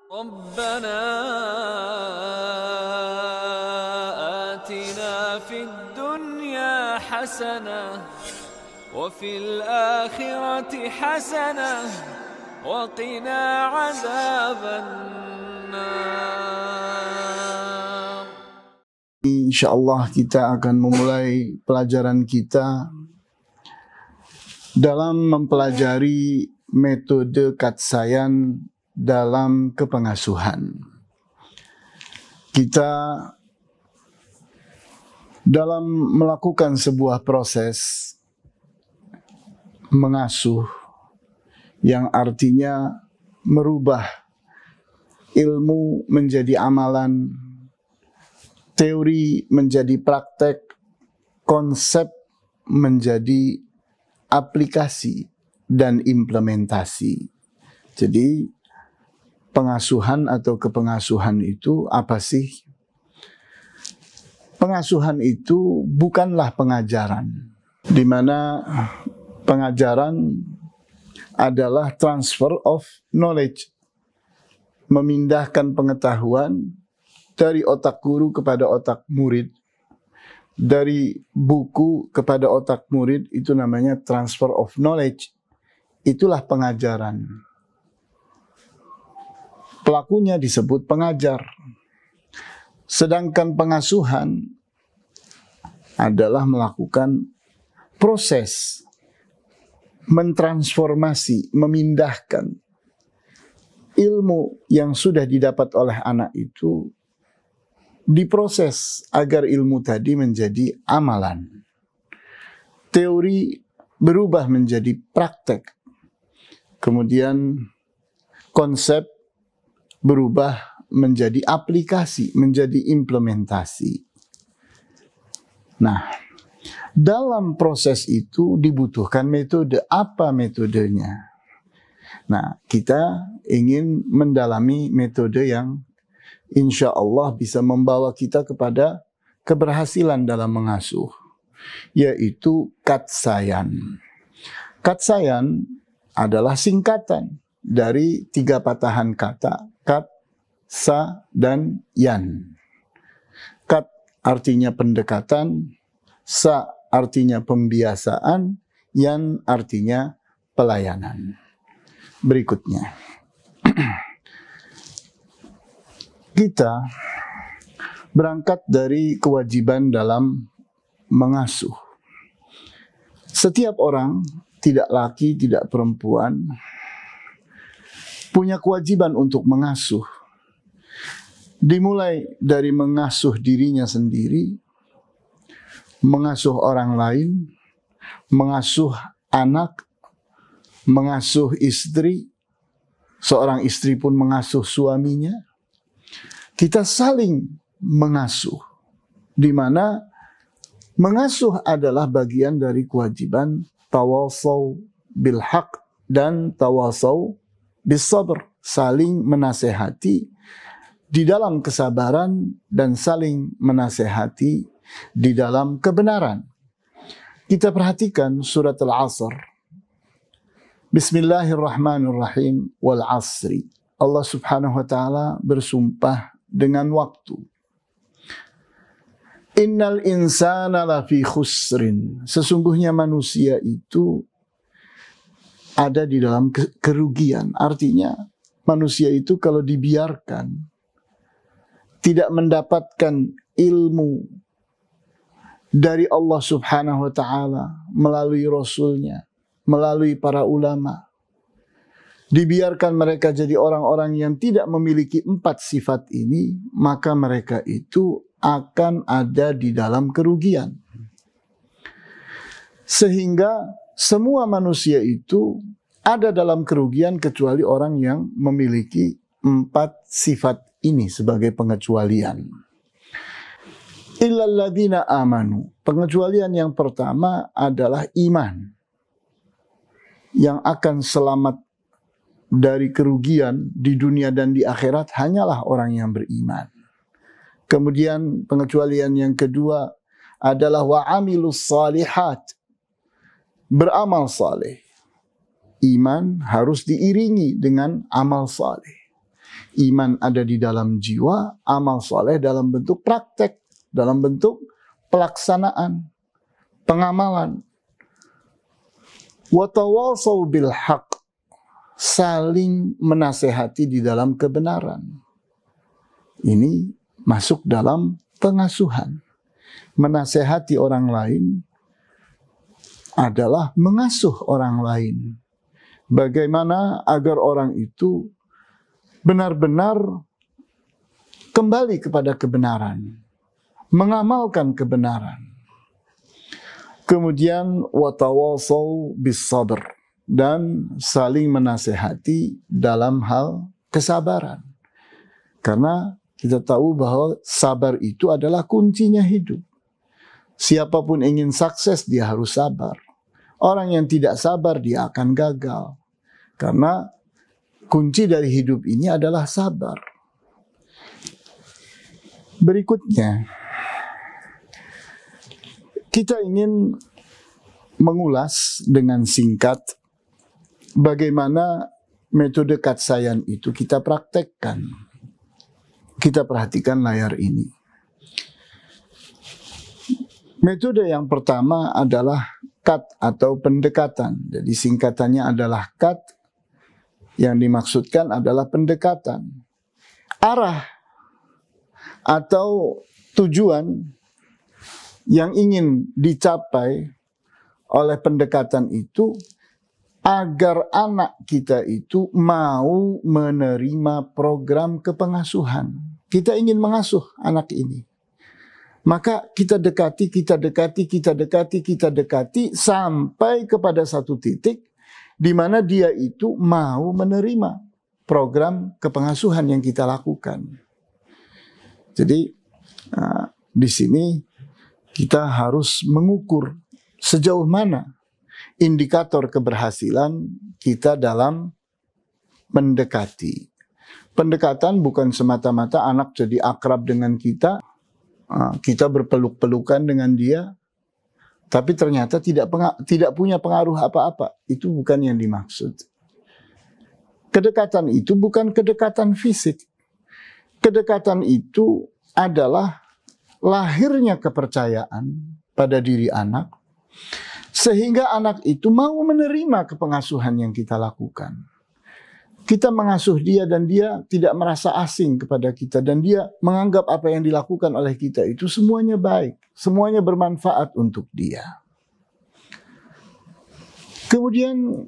ربنا آتنا في الدنيا حسنة وفي الآخرة حسنة وقنا عذاب النار. Insyaallah kita akan memulai pelajaran kita dalam mempelajari metode Katsayan dalam kepengasuhan. Kita dalam melakukan sebuah proses mengasuh yang artinya merubah ilmu menjadi amalan, teori menjadi praktek, konsep menjadi aplikasi dan implementasi. Jadi pengasuhan atau kepengasuhan itu apa sih? Pengasuhan itu bukanlah pengajaran, di mana pengajaran adalah transfer of knowledge, memindahkan pengetahuan dari otak guru kepada otak murid, dari buku kepada otak murid, itu namanya transfer of knowledge. Itulah pengajaran. Pelakunya disebut pengajar. Sedangkan pengasuhan adalah melakukan proses mentransformasi, memindahkan ilmu yang sudah didapat oleh anak itu diproses agar ilmu tadi menjadi amalan. Teori berubah menjadi praktek. Kemudian konsep berubah menjadi aplikasi, menjadi implementasi. Nah, dalam proses itu dibutuhkan metode. Apa metodenya? Nah, kita ingin mendalami metode yang insya Allah bisa membawa kita kepada keberhasilan dalam mengasuh, yaitu Katsayan. Katsayan adalah singkatan dari 3 patahan kata, kat, sa, dan yan. Kat artinya pendekatan, sa artinya pembiasaan, yan artinya pelayanan. Berikutnya, kita berangkat dari kewajiban dalam mengasuh. Setiap orang, tidak laki, tidak perempuan, punya kewajiban untuk mengasuh. Dimulai dari mengasuh dirinya sendiri, mengasuh orang lain, mengasuh anak, mengasuh istri, seorang istri pun mengasuh suaminya. Kita saling mengasuh, di mana mengasuh adalah bagian dari kewajiban tawasau bil haq dan tawasau bis sabr, saling menasehati di dalam kesabaran dan saling menasehati di dalam kebenaran. Kita perhatikan surat Al-Asr. Bismillahirrahmanirrahim. Wal asri. Allah subhanahu wa ta'ala bersumpah dengan waktu. Innal insana lafi khusrin. Sesungguhnya manusia itu ada di dalam kerugian. Artinya manusia itu kalau dibiarkan tidak mendapatkan ilmu dari Allah subhanahu wa ta'ala melalui Rasulnya, melalui para ulama, dibiarkan mereka jadi orang-orang yang tidak memiliki 4 sifat ini, maka mereka itu akan ada di dalam kerugian. Sehingga semua manusia itu ada dalam kerugian kecuali orang yang memiliki 4 sifat ini sebagai pengecualian. Illal ladzina amanu. Pengecualian yang pertama adalah iman. Yang akan selamat dari kerugian di dunia dan di akhirat hanyalah orang yang beriman. Kemudian pengecualian yang kedua adalah wa amilus salihat. Beramal saleh. Iman harus diiringi dengan amal saleh. Iman ada di dalam jiwa, amal soleh dalam bentuk praktek, dalam bentuk pelaksanaan, pengamalan. Wa tawassaw bil haqq, saling menasehati di dalam kebenaran. Ini masuk dalam pengasuhan. Menasehati orang lain adalah mengasuh orang lain. Bagaimana agar orang itu benar-benar kembali kepada kebenaran, mengamalkan kebenaran. Kemudian watawasau bis sabr, dan saling menasehati dalam hal kesabaran. Karena kita tahu bahwa sabar itu adalah kuncinya hidup. Siapapun ingin sukses, dia harus sabar. Orang yang tidak sabar, dia akan gagal. Karena kunci dari hidup ini adalah sabar. Berikutnya, kita ingin mengulas dengan singkat bagaimana metode Katsayan itu kita praktekkan. Kita perhatikan layar ini. Metode yang pertama adalah KAT atau pendekatan. Jadi singkatannya adalah KAT. Yang dimaksudkan adalah pendekatan. Arah atau tujuan yang ingin dicapai oleh pendekatan itu agar anak kita itu mau menerima program kepengasuhan. Kita ingin mengasuh anak ini. Maka kita dekati sampai kepada satu titik di mana dia itu mau menerima program kepengasuhan yang kita lakukan. Jadi di sini kita harus mengukur sejauh mana indikator keberhasilan kita dalam mendekati. Pendekatan bukan semata-mata anak jadi akrab dengan kita, kita berpeluk-pelukan dengan dia, tapi ternyata tidak punya pengaruh apa-apa. Itu bukan yang dimaksud. Kedekatan itu bukan kedekatan fisik. Kedekatan itu adalah lahirnya kepercayaan pada diri anak, sehingga anak itu mau menerima kepengasuhan yang kita lakukan. Kita mengasuh dia dan dia tidak merasa asing kepada kita, dan dia menganggap apa yang dilakukan oleh kita itu semuanya baik, semuanya bermanfaat untuk dia. Kemudian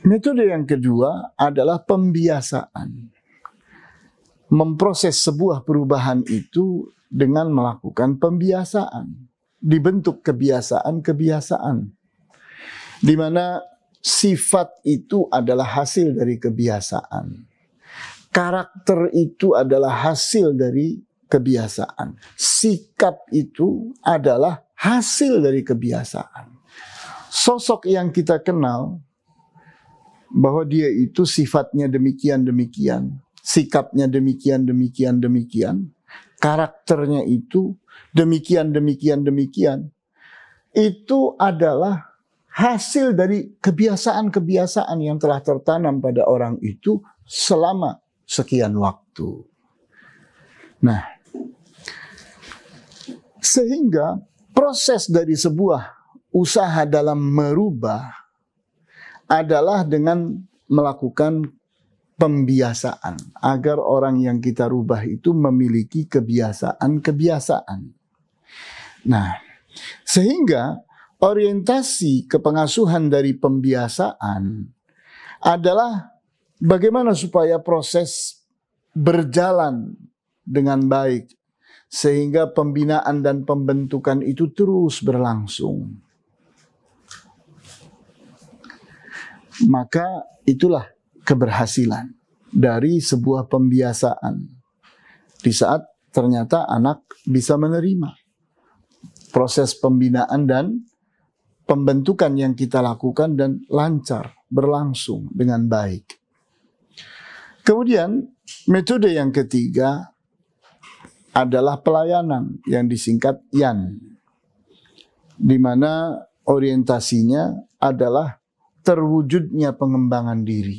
metode yang kedua adalah pembiasaan. Memproses sebuah perubahan itu dengan melakukan pembiasaan, dibentuk kebiasaan-kebiasaan, di mana sifat itu adalah hasil dari kebiasaan. Karakter itu adalah hasil dari kebiasaan. Sikap itu adalah hasil dari kebiasaan. Sosok yang kita kenal, bahwa dia itu sifatnya demikian-demikian, sikapnya demikian-demikian, karakternya itu demikian-demikian, itu adalah hasil dari kebiasaan-kebiasaan yang telah tertanam pada orang itu selama sekian waktu. Nah, sehingga proses dari sebuah usaha dalam merubah adalah dengan melakukan pembiasaan agar orang yang kita rubah itu memiliki kebiasaan-kebiasaan. Nah, sehingga orientasi kepengasuhan dari pembiasaan adalah bagaimana supaya proses berjalan dengan baik sehingga pembinaan dan pembentukan itu terus berlangsung. Maka itulah keberhasilan dari sebuah pembiasaan. Di saat ternyata anak bisa menerima proses pembinaan dan pembentukan yang kita lakukan dan lancar, berlangsung dengan baik. Kemudian metode yang ketiga adalah pelayanan yang disingkat YAN, di mana orientasinya adalah terwujudnya pengembangan diri,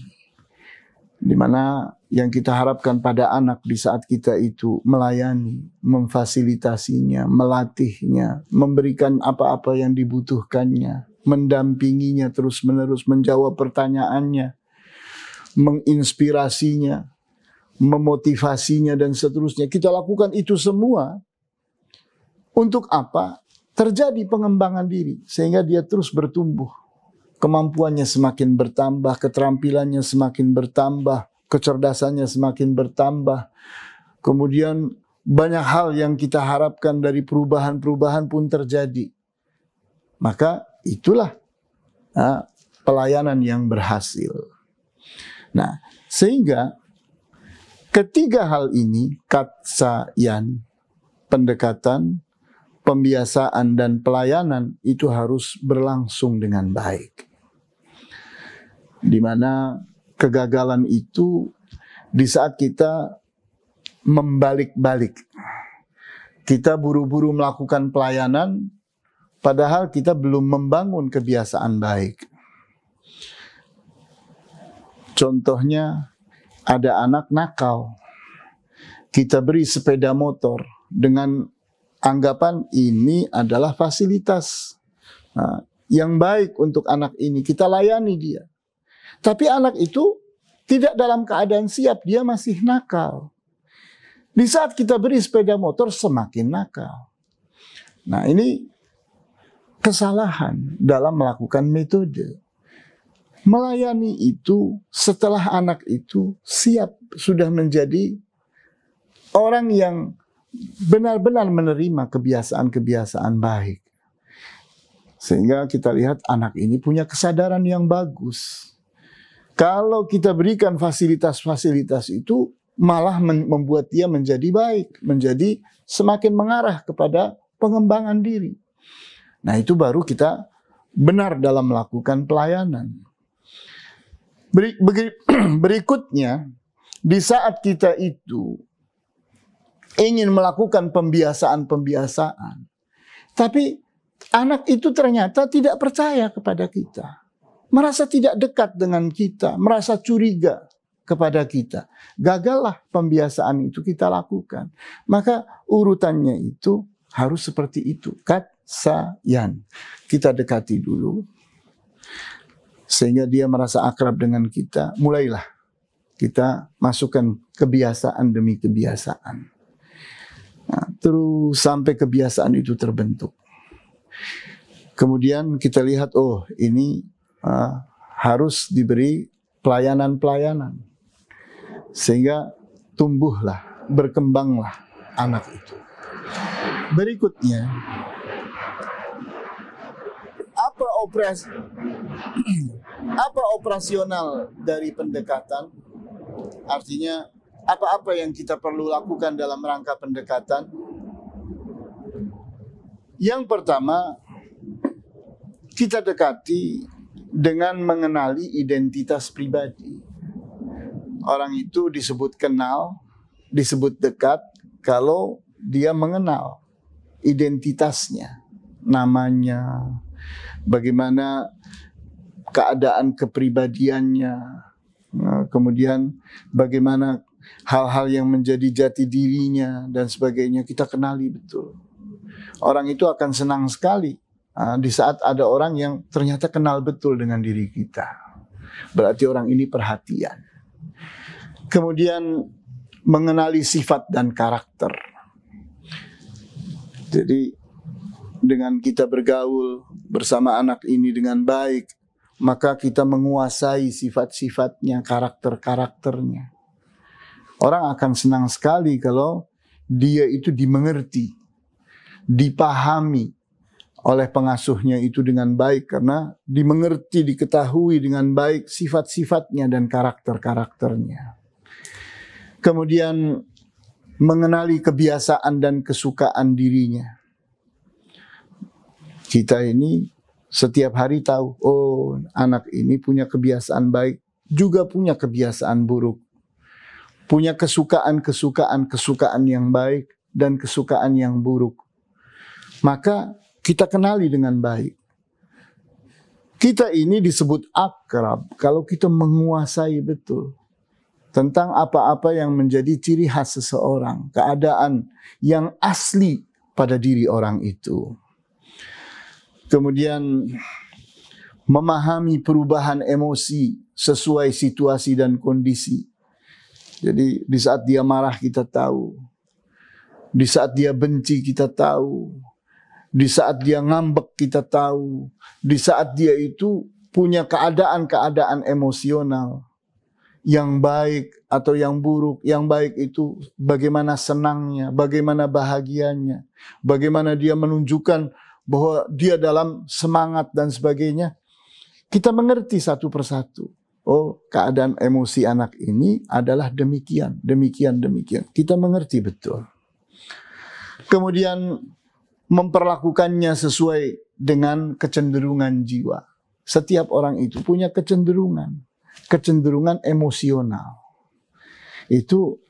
di mana yang kita harapkan pada anak di saat kita itu melayani, memfasilitasinya, melatihnya, memberikan apa-apa yang dibutuhkannya, mendampinginya terus-menerus, menjawab pertanyaannya, menginspirasinya, memotivasinya, dan seterusnya. Kita lakukan itu semua untuk apa? Terjadi pengembangan diri, sehingga dia terus bertumbuh. Kemampuannya semakin bertambah, keterampilannya semakin bertambah, kecerdasannya semakin bertambah. Kemudian banyak hal yang kita harapkan dari perubahan-perubahan pun terjadi. Maka itulah pelayanan yang berhasil. Nah, sehingga ketiga hal ini, katsayan, pendekatan, pembiasaan, dan pelayanan, itu harus berlangsung dengan baik. Di mana kegagalan itu di saat kita membalik-balik. Kita buru-buru melakukan pelayanan, padahal kita belum membangun kebiasaan baik. Contohnya, ada anak nakal. Kita beri sepeda motor dengan anggapan ini adalah fasilitas yang baik untuk anak ini. Kita layani dia. Tapi anak itu tidak dalam keadaan siap. Dia masih nakal. Di saat kita beri sepeda motor, semakin nakal. Nah, ini kesalahan dalam melakukan metode. Melayani itu setelah anak itu siap, sudah menjadi orang yang benar-benar menerima kebiasaan-kebiasaan baik. Sehingga kita lihat anak ini punya kesadaran yang bagus. Kalau kita berikan fasilitas-fasilitas itu, malah membuat dia menjadi baik, menjadi semakin mengarah kepada pengembangan diri. Nah, itu baru kita benar dalam melakukan pelayanan. Berikutnya, di saat kita itu ingin melakukan pembiasaan-pembiasaan, tapi anak itu ternyata tidak percaya kepada kita, merasa tidak dekat dengan kita, merasa curiga kepada kita. Gagallah pembiasaan itu kita lakukan. Maka urutannya itu harus seperti itu. Katsayan. Kita dekati dulu, sehingga dia merasa akrab dengan kita. Mulailah kita masukkan kebiasaan demi kebiasaan. Nah, terus sampai kebiasaan itu terbentuk. Kemudian kita lihat, oh ini harus diberi pelayanan-pelayanan. Sehingga tumbuhlah, berkembanglah anak itu. Berikutnya, apa operasional dari pendekatan? Artinya, apa-apa yang kita perlu lakukan dalam rangka pendekatan? Yang pertama, kita dekati dengan mengenali identitas pribadi. Orang itu disebut kenal, disebut dekat, kalau dia mengenal identitasnya, namanya, bagaimana keadaan kepribadiannya, kemudian bagaimana hal-hal yang menjadi jati dirinya, dan sebagainya, kita kenali betul. Orang itu akan senang sekali di saat ada orang yang ternyata kenal betul dengan diri kita. Berarti orang ini perhatian. Kemudian mengenali sifat dan karakter. Jadi dengan kita bergaul bersama anak ini dengan baik, maka kita menguasai sifat-sifatnya, karakter-karakternya. Orang akan senang sekali kalau dia itu dimengerti, dipahami oleh pengasuhnya itu dengan baik, karena dimengerti, diketahui dengan baik sifat-sifatnya dan karakter-karakternya. Kemudian mengenali kebiasaan dan kesukaan dirinya. Kita ini setiap hari tahu, oh anak ini punya kebiasaan baik, juga punya kebiasaan buruk. Punya kesukaan yang baik dan kesukaan yang buruk. Maka kita kenali dengan baik. Kita ini disebut akrab kalau kita menguasai betul tentang apa-apa yang menjadi ciri khas seseorang, keadaan yang asli pada diri orang itu. Kemudian memahami perubahan emosi sesuai situasi dan kondisi. Jadi di saat dia marah kita tahu, di saat dia benci kita tahu, di saat dia ngambek kita tahu, di saat dia itu punya keadaan-keadaan emosional yang baik atau yang buruk. Yang baik itu bagaimana senangnya, bagaimana bahagianya, bagaimana dia menunjukkan bahwa dia dalam semangat dan sebagainya. Kita mengerti satu persatu. Oh, keadaan emosi anak ini adalah demikian, demikian, demikian. Kita mengerti betul. Kemudian memperlakukannya sesuai dengan kecenderungan jiwa. Setiap orang itu punya kecenderungan emosional. Itu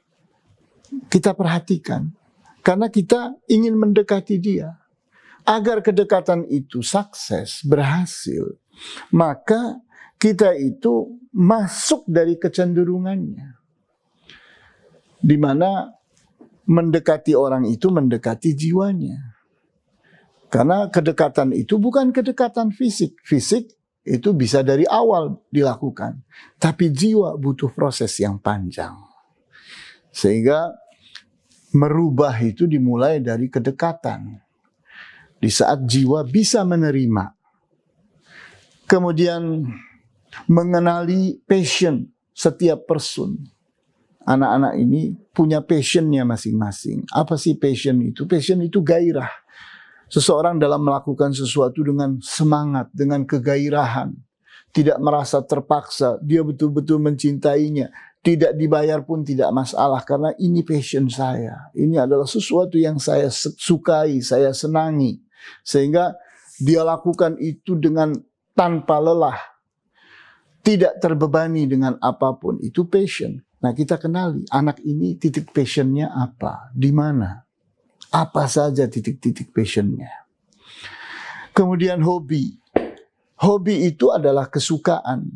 kita perhatikan. Karena kita ingin mendekati dia. Agar kedekatan itu sukses, berhasil, maka kita itu masuk dari kecenderungannya. Di mana mendekati orang itu mendekati jiwanya. Karena kedekatan itu bukan kedekatan fisik. Fisik itu bisa dari awal dilakukan. Tapi jiwa butuh proses yang panjang. Sehingga merubah itu dimulai dari kedekatan. Di saat jiwa bisa menerima. Kemudian mengenali passion setiap person. Anak-anak ini punya passionnya masing-masing. Apa sih passion itu? Passion itu gairah. Seseorang dalam melakukan sesuatu dengan semangat, dengan kegairahan. Tidak merasa terpaksa, dia betul-betul mencintainya. Tidak dibayar pun tidak masalah, karena ini passion saya. Ini adalah sesuatu yang saya sukai, saya senangi. Sehingga dia lakukan itu dengan tanpa lelah. Tidak terbebani dengan apapun. Itu passion. Nah, kita kenali anak ini titik passionnya apa, di mana. Apa saja titik-titik passionnya. Kemudian hobi. Hobi itu adalah kesukaan.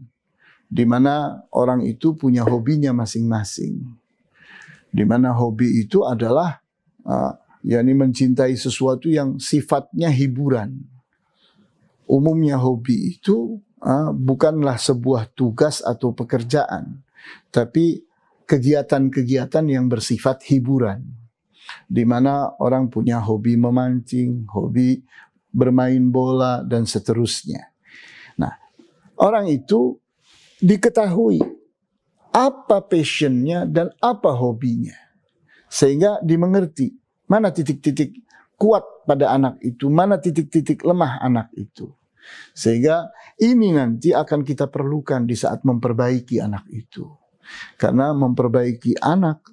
Di mana orang itu punya hobinya masing-masing. Di mana hobi itu adalah yakni mencintai sesuatu yang sifatnya hiburan. Umumnya hobi itu bukanlah sebuah tugas atau pekerjaan. Tapi kegiatan-kegiatan yang bersifat hiburan. Di mana orang punya hobi memancing, hobi bermain bola, dan seterusnya. Nah, orang itu diketahui apa passionnya dan apa hobinya. Sehingga dimengerti mana titik-titik kuat pada anak itu, mana titik-titik lemah anak itu. Sehingga ini nanti akan kita perlukan di saat memperbaiki anak itu. Karena memperbaiki anak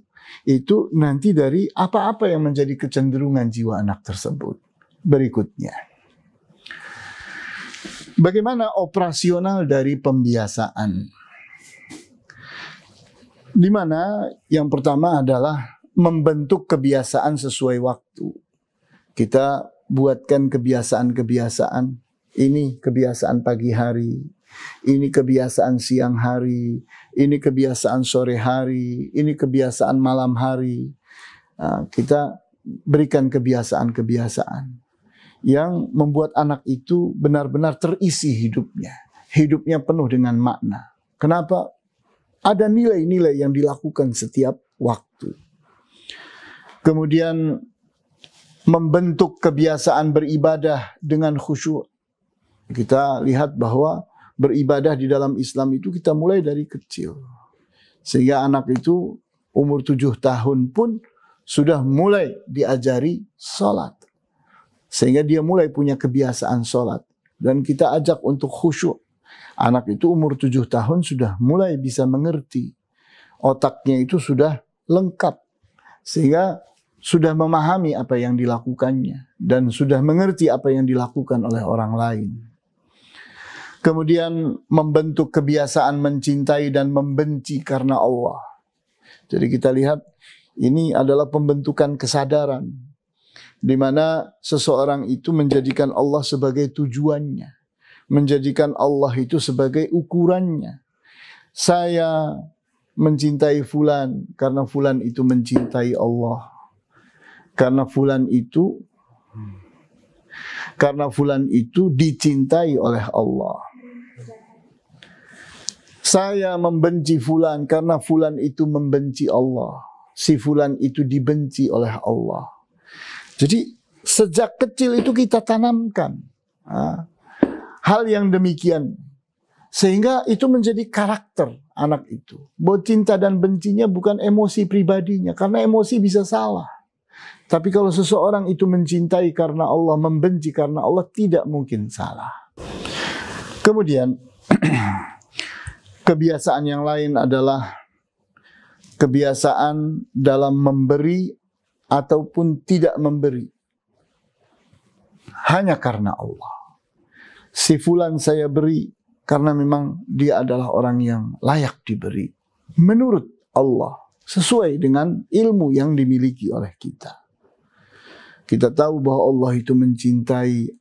itu nanti dari apa-apa yang menjadi kecenderungan jiwa anak tersebut. Berikutnya. Bagaimana operasional dari pembiasaan? Di mana yang pertama adalah membentuk kebiasaan sesuai waktu. Kita buatkan kebiasaan-kebiasaan. Ini kebiasaan pagi hari, ini kebiasaan siang hari, ini kebiasaan sore hari, ini kebiasaan malam hari. Kita berikan kebiasaan-kebiasaan yang membuat anak itu benar-benar terisi hidupnya. Hidupnya penuh dengan makna. Kenapa? Ada nilai-nilai yang dilakukan setiap waktu. Kemudian membentuk kebiasaan beribadah dengan khusyuk. Kita lihat bahwa beribadah di dalam Islam itu kita mulai dari kecil. Sehingga anak itu umur 7 tahun pun sudah mulai diajari sholat. Sehingga dia mulai punya kebiasaan sholat. Dan kita ajak untuk khusyuk. Anak itu umur 7 tahun sudah mulai bisa mengerti. Otaknya itu sudah lengkap. Sehingga sudah memahami apa yang dilakukannya. Dan sudah mengerti apa yang dilakukan oleh orang lain. Kemudian membentuk kebiasaan mencintai dan membenci karena Allah. Jadi kita lihat ini adalah pembentukan kesadaran. Di mana seseorang itu menjadikan Allah sebagai tujuannya. Menjadikan Allah itu sebagai ukurannya. Saya mencintai fulan karena fulan itu mencintai Allah. Karena fulan itu dicintai oleh Allah. Saya membenci fulan karena fulan itu membenci Allah. Si fulan itu dibenci oleh Allah. Jadi sejak kecil itu kita tanamkan hal yang demikian. Sehingga itu menjadi karakter anak itu. Bahwa cinta dan bencinya bukan emosi pribadinya. Karena emosi bisa salah. Tapi kalau seseorang itu mencintai karena Allah, membenci karena Allah, tidak mungkin salah. Kemudian kebiasaan yang lain adalah kebiasaan dalam memberi ataupun tidak memberi. Hanya karena Allah. Si fulan saya beri karena memang dia adalah orang yang layak diberi. Menurut Allah, sesuai dengan ilmu yang dimiliki oleh kita. Kita tahu bahwa Allah itu mencintai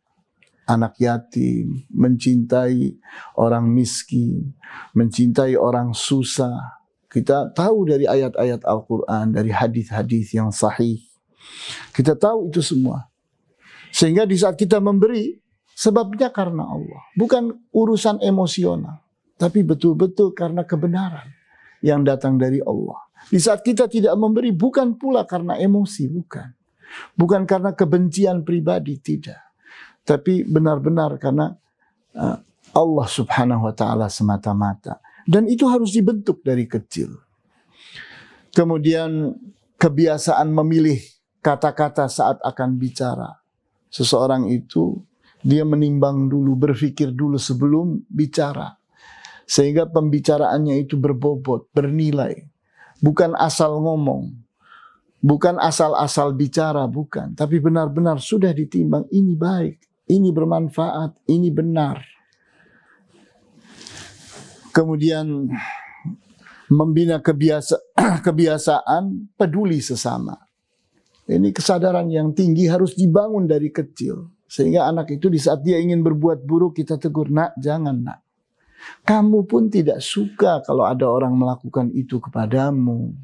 anak yatim, mencintai orang miskin, mencintai orang susah. Kita tahu dari ayat-ayat Al-Quran, dari hadis-hadis yang sahih. Kita tahu itu semua. Sehingga di saat kita memberi, sebabnya karena Allah. Bukan urusan emosional, tapi betul-betul karena kebenaran yang datang dari Allah. Di saat kita tidak memberi, bukan pula karena emosi, bukan. Bukan karena kebencian pribadi, tidak. Tapi benar-benar karena Allah subhanahu wa ta'ala semata-mata. Dan itu harus dibentuk dari kecil. Kemudian kebiasaan memilih kata-kata saat akan bicara. Seseorang itu dia menimbang dulu, berpikir dulu sebelum bicara. Sehingga pembicaraannya itu berbobot, bernilai. Bukan asal ngomong. Bukan asal-asal bicara, bukan. Tapi benar-benar sudah ditimbang, ini baik, ini bermanfaat, ini benar. Kemudian membina kebiasaan peduli sesama. Ini kesadaran yang tinggi harus dibangun dari kecil. Sehingga anak itu di saat dia ingin berbuat buruk, kita tegur, nak, jangan nak. Kamu pun tidak suka kalau ada orang melakukan itu kepadamu.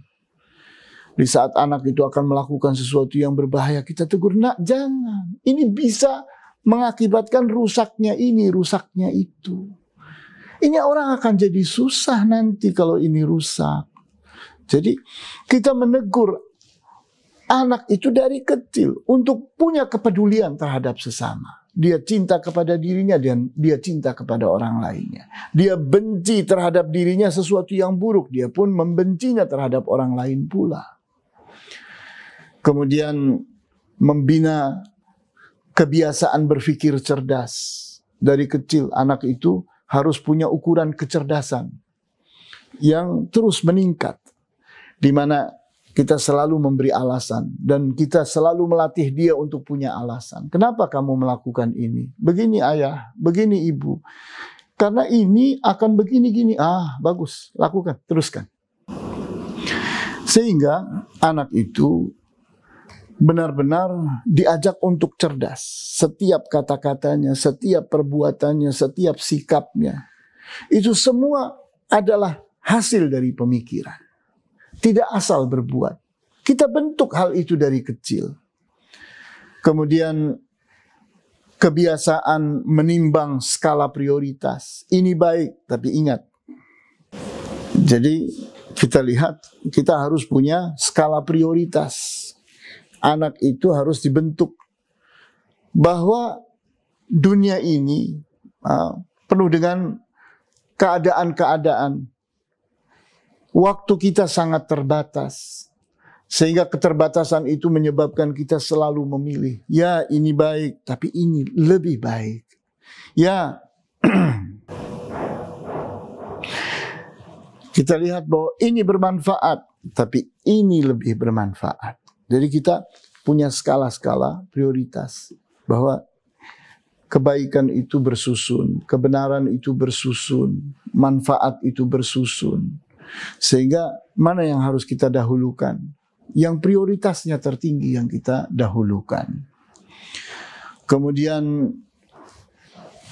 Di saat anak itu akan melakukan sesuatu yang berbahaya, kita tegur, nak, jangan. Ini bisa mengakibatkan rusaknya ini, rusaknya itu. Ini orang akan jadi susah nanti kalau ini rusak. Jadi kita menegur anak itu dari kecil untuk punya kepedulian terhadap sesama. Dia cinta kepada dirinya dan dia cinta kepada orang lainnya. Dia benci terhadap dirinya sesuatu yang buruk, dia pun membencinya terhadap orang lain pula. Kemudian membina kebiasaan berpikir cerdas. Dari kecil anak itu harus punya ukuran kecerdasan yang terus meningkat. Di mana kita selalu memberi alasan dan kita selalu melatih dia untuk punya alasan. Kenapa kamu melakukan ini? Begini ayah, begini ibu. Karena ini akan begini-gini. Ah, bagus, lakukan, teruskan. Sehingga anak itu benar-benar diajak untuk cerdas. Setiap kata-katanya, setiap perbuatannya, setiap sikapnya. Itu semua adalah hasil dari pemikiran. Tidak asal berbuat. Kita bentuk hal itu dari kecil. Kemudian kebiasaan menimbang skala prioritas. Ini baik, tapi ingat. Jadi kita lihat, kita harus punya skala prioritas. Anak itu harus dibentuk bahwa dunia ini penuh dengan keadaan-keadaan. Waktu kita sangat terbatas. Sehingga keterbatasan itu menyebabkan kita selalu memilih. Ya, ini baik, tapi ini lebih baik. Ya, kita lihat bahwa ini bermanfaat, tapi ini lebih bermanfaat. Jadi kita punya skala-skala prioritas. Bahwa kebaikan itu bersusun, kebenaran itu bersusun, manfaat itu bersusun. Sehingga mana yang harus kita dahulukan? Yang prioritasnya tertinggi yang kita dahulukan. Kemudian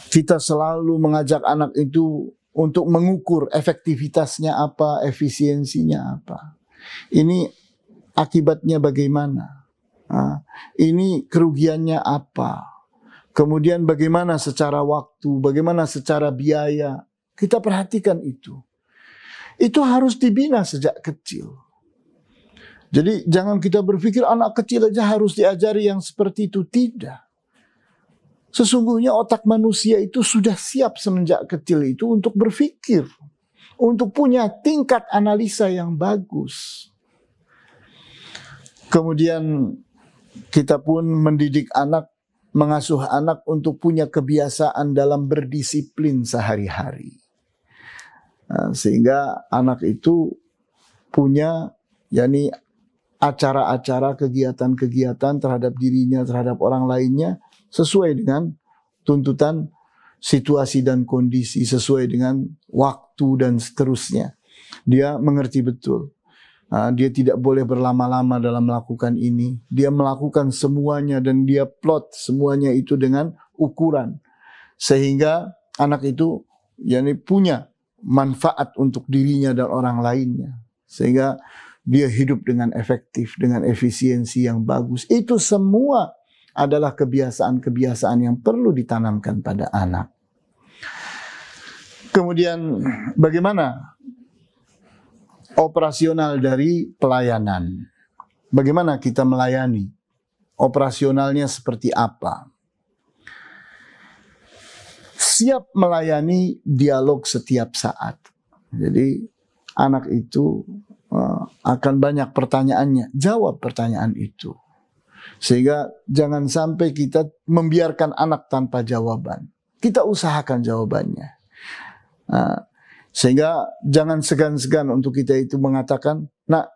kita selalu mengajak anak itu untuk mengukur efektivitasnya apa, efisiensinya apa. Ini akibatnya bagaimana? Ini kerugiannya apa? Kemudian bagaimana secara waktu, bagaimana secara biaya. Kita perhatikan itu. Itu harus dibina sejak kecil. Jadi jangan kita berpikir anak kecil aja harus diajari yang seperti itu. Tidak. Sesungguhnya otak manusia itu sudah siap semenjak kecil itu untuk berpikir. Untuk punya tingkat analisa yang bagus. Kemudian kita pun mendidik anak, mengasuh anak untuk punya kebiasaan dalam berdisiplin sehari-hari. Sehingga anak itu punya acara-acara, kegiatan-kegiatan terhadap dirinya, terhadap orang lainnya sesuai dengan tuntutan situasi dan kondisi, sesuai dengan waktu dan seterusnya. Dia mengerti betul. Dia tidak boleh berlama-lama dalam melakukan ini. Dia melakukan semuanya dan dia plot semuanya itu dengan ukuran. Sehingga anak itu punya manfaat untuk dirinya dan orang lainnya. Sehingga dia hidup dengan efektif, dengan efisiensi yang bagus. Itu semua adalah kebiasaan-kebiasaan yang perlu ditanamkan pada anak. Kemudian bagaimana operasional dari pelayanan? Bagaimana kita melayani? Operasionalnya seperti apa? Siap melayani dialog setiap saat. Jadi anak itu akan banyak pertanyaannya, jawab pertanyaan itu. Sehingga jangan sampai kita membiarkan anak tanpa jawaban. Kita usahakan jawabannya. Sehingga jangan segan-segan untuk kita itu mengatakan, nak,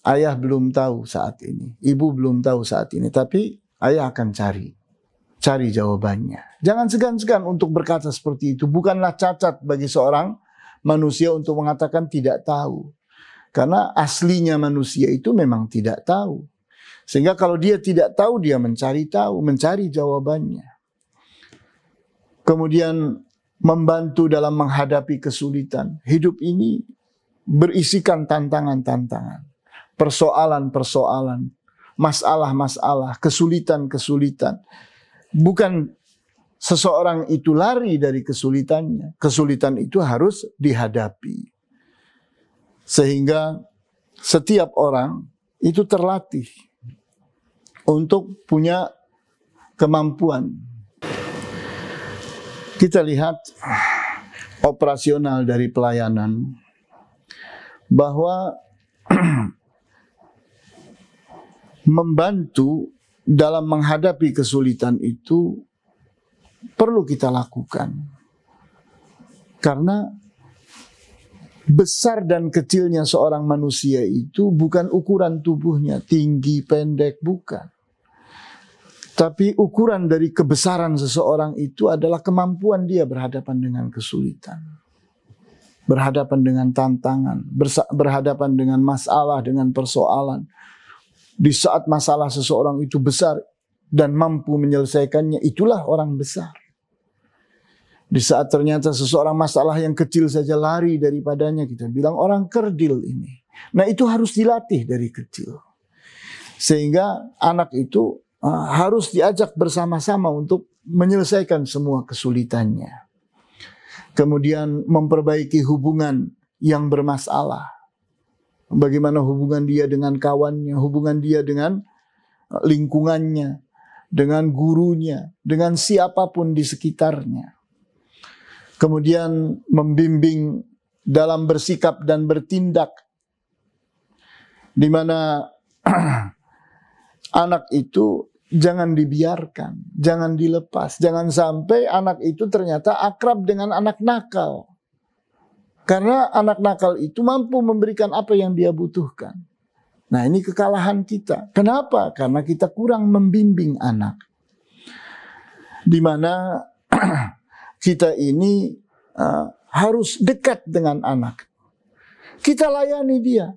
ayah belum tahu saat ini, ibu belum tahu saat ini, tapi ayah akan cari jawabannya. Jangan segan-segan untuk berkata seperti itu. Bukanlah cacat bagi seorang manusia untuk mengatakan tidak tahu. Karena aslinya manusia itu memang tidak tahu. Sehingga kalau dia tidak tahu, dia mencari jawabannya. Kemudian membantu dalam menghadapi kesulitan. Hidup ini berisikan tantangan-tantangan, persoalan-persoalan, masalah-masalah, kesulitan-kesulitan. Bukan seseorang itu lari dari kesulitannya. Kesulitan itu harus dihadapi. Sehingga setiap orang itu terlatih untuk punya kemampuan. Kita lihat operasional dari pelayanan bahwa membantu dalam menghadapi kesulitan itu perlu kita lakukan. Karena besar dan kecilnya seorang manusia itu bukan ukuran tubuhnya, tinggi, pendek, bukan. Tapi ukuran dari kebesaran seseorang itu adalah kemampuan dia berhadapan dengan kesulitan. Berhadapan dengan tantangan, berhadapan dengan masalah, dengan persoalan. Di saat masalah seseorang itu besar dan mampu menyelesaikannya, itulah orang besar. Di saat ternyata seseorang masalah yang kecil saja lari daripadanya, kita bilang orang kerdil ini. Nah, itu harus dilatih dari kecil. Sehingga anak itu harus diajak bersama-sama untuk menyelesaikan semua kesulitannya. Kemudian memperbaiki hubungan yang bermasalah. Bagaimana hubungan dia dengan kawannya, hubungan dia dengan lingkungannya, dengan gurunya, dengan siapapun di sekitarnya. Kemudian membimbing dalam bersikap dan bertindak, di mana anak itu jangan dibiarkan, jangan dilepas. Jangan sampai anak itu ternyata akrab dengan anak nakal. Karena anak nakal itu mampu memberikan apa yang dia butuhkan. Nah, ini kekalahan kita. Kenapa? Karena kita kurang membimbing anak. Di mana kita ini harus dekat dengan anak. Kita layani dia.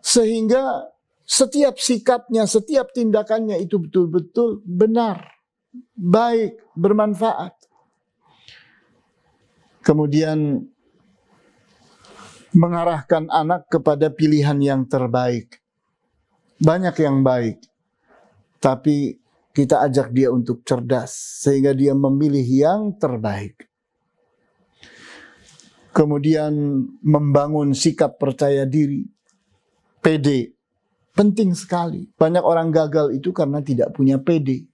Sehingga setiap sikapnya, setiap tindakannya itu betul-betul benar, baik, bermanfaat. Kemudian mengarahkan anak kepada pilihan yang terbaik. Banyak yang baik, tapi kita ajak dia untuk cerdas sehingga dia memilih yang terbaik. Kemudian membangun sikap percaya diri, pede, penting sekali. Banyak orang gagal itu karena tidak punya pede.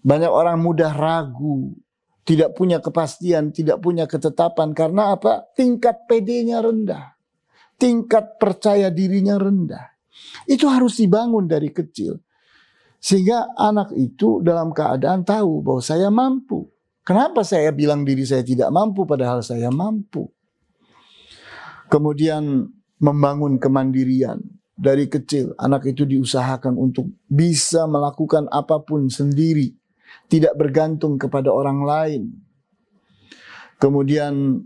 Banyak orang mudah ragu, tidak punya kepastian, tidak punya ketetapan. Karena apa? Tingkat PD-nya rendah. Tingkat percaya dirinya rendah. Itu harus dibangun dari kecil. Sehingga anak itu dalam keadaan tahu bahwa saya mampu. Kenapa saya bilang diri saya tidak mampu padahal saya mampu? Kemudian membangun kemandirian. Dari kecil anak itu diusahakan untuk bisa melakukan apapun sendiri. Tidak bergantung kepada orang lain. Kemudian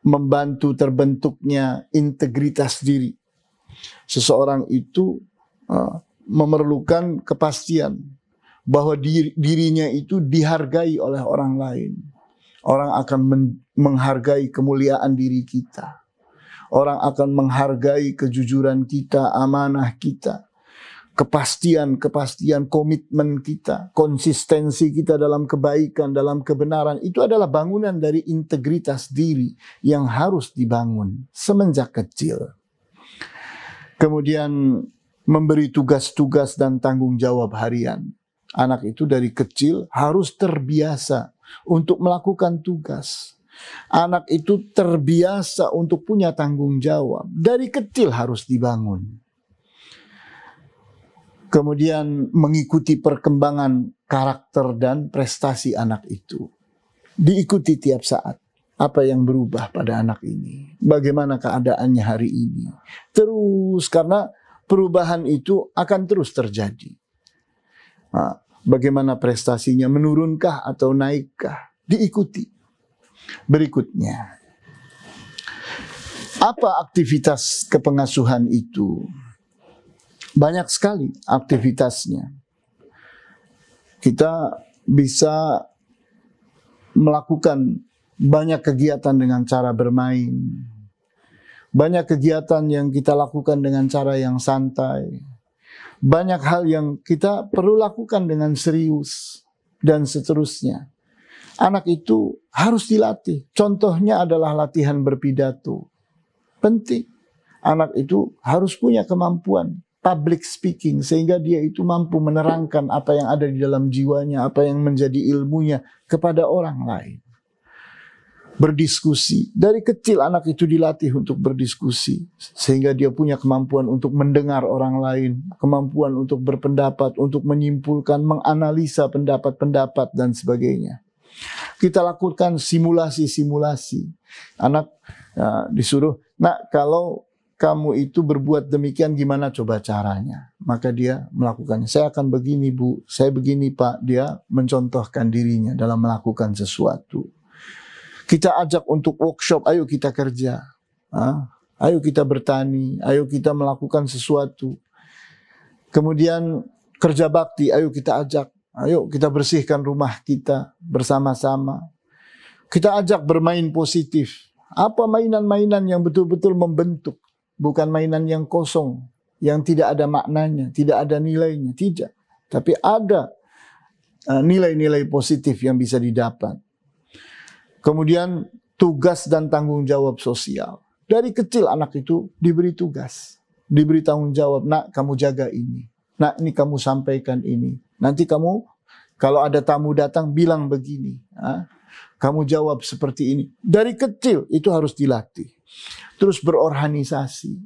membantu terbentuknya integritas diri. Seseorang itu memerlukan kepastian bahwa dirinya itu dihargai oleh orang lain. Orang akan menghargai kemuliaan diri kita. Orang akan menghargai kejujuran kita, amanah kita. Kepastian, komitmen kita, konsistensi kita dalam kebaikan, dalam kebenaran. Itu adalah bangunan dari integritas diri yang harus dibangun semenjak kecil. Kemudian memberi tugas-tugas dan tanggung jawab harian. Anak itu dari kecil harus terbiasa untuk melakukan tugas. Anak itu terbiasa untuk punya tanggung jawab. Dari kecil harus dibangun. Kemudian mengikuti perkembangan karakter dan prestasi anak itu. Diikuti tiap saat. Apa yang berubah pada anak ini? Bagaimana keadaannya hari ini? Terus, karena perubahan itu akan terus terjadi. Nah, bagaimana prestasinya? Menurunkah atau naikkah? Diikuti. Berikutnya, apa aktivitas kepengasuhan itu? Banyak sekali aktivitasnya. Kita bisa melakukan banyak kegiatan dengan cara bermain. Banyak kegiatan yang kita lakukan dengan cara yang santai. Banyak hal yang kita perlu lakukan dengan serius. Dan seterusnya. Anak itu harus dilatih. Contohnya adalah latihan berpidato. Penting. Anak itu harus punya kemampuan public speaking, sehingga dia itu mampu menerangkan apa yang ada di dalam jiwanya, apa yang menjadi ilmunya kepada orang lain. Berdiskusi. Dari kecil anak itu dilatih untuk berdiskusi, sehingga dia punya kemampuan untuk mendengar orang lain, kemampuan untuk berpendapat, untuk menyimpulkan, menganalisa pendapat-pendapat dan sebagainya. Kita lakukan simulasi-simulasi. Anak disuruh, "Nak, kalau kamu itu berbuat demikian, gimana coba caranya?" Maka dia melakukannya. "Saya akan begini, Bu. Saya begini, Pak." Dia mencontohkan dirinya dalam melakukan sesuatu. Kita ajak untuk workshop, ayo kita kerja. Ayo kita bertani, ayo kita melakukan sesuatu. Kemudian kerja bakti, ayo kita ajak. Ayo kita bersihkan rumah kita bersama-sama. Kita ajak bermain positif. Apa mainan-mainan yang betul-betul membentuk. Bukan mainan yang kosong, yang tidak ada maknanya, tidak ada nilainya, tidak. Tapi ada nilai-nilai positif yang bisa didapat. Kemudian tugas dan tanggung jawab sosial. Dari kecil anak itu diberi tugas, diberi tanggung jawab. "Nak, kamu jaga ini. Nak, ini kamu sampaikan ini. Nanti kamu kalau ada tamu datang bilang begini. Kamu jawab seperti ini." Dari kecil itu harus dilatih. Terus berorganisasi.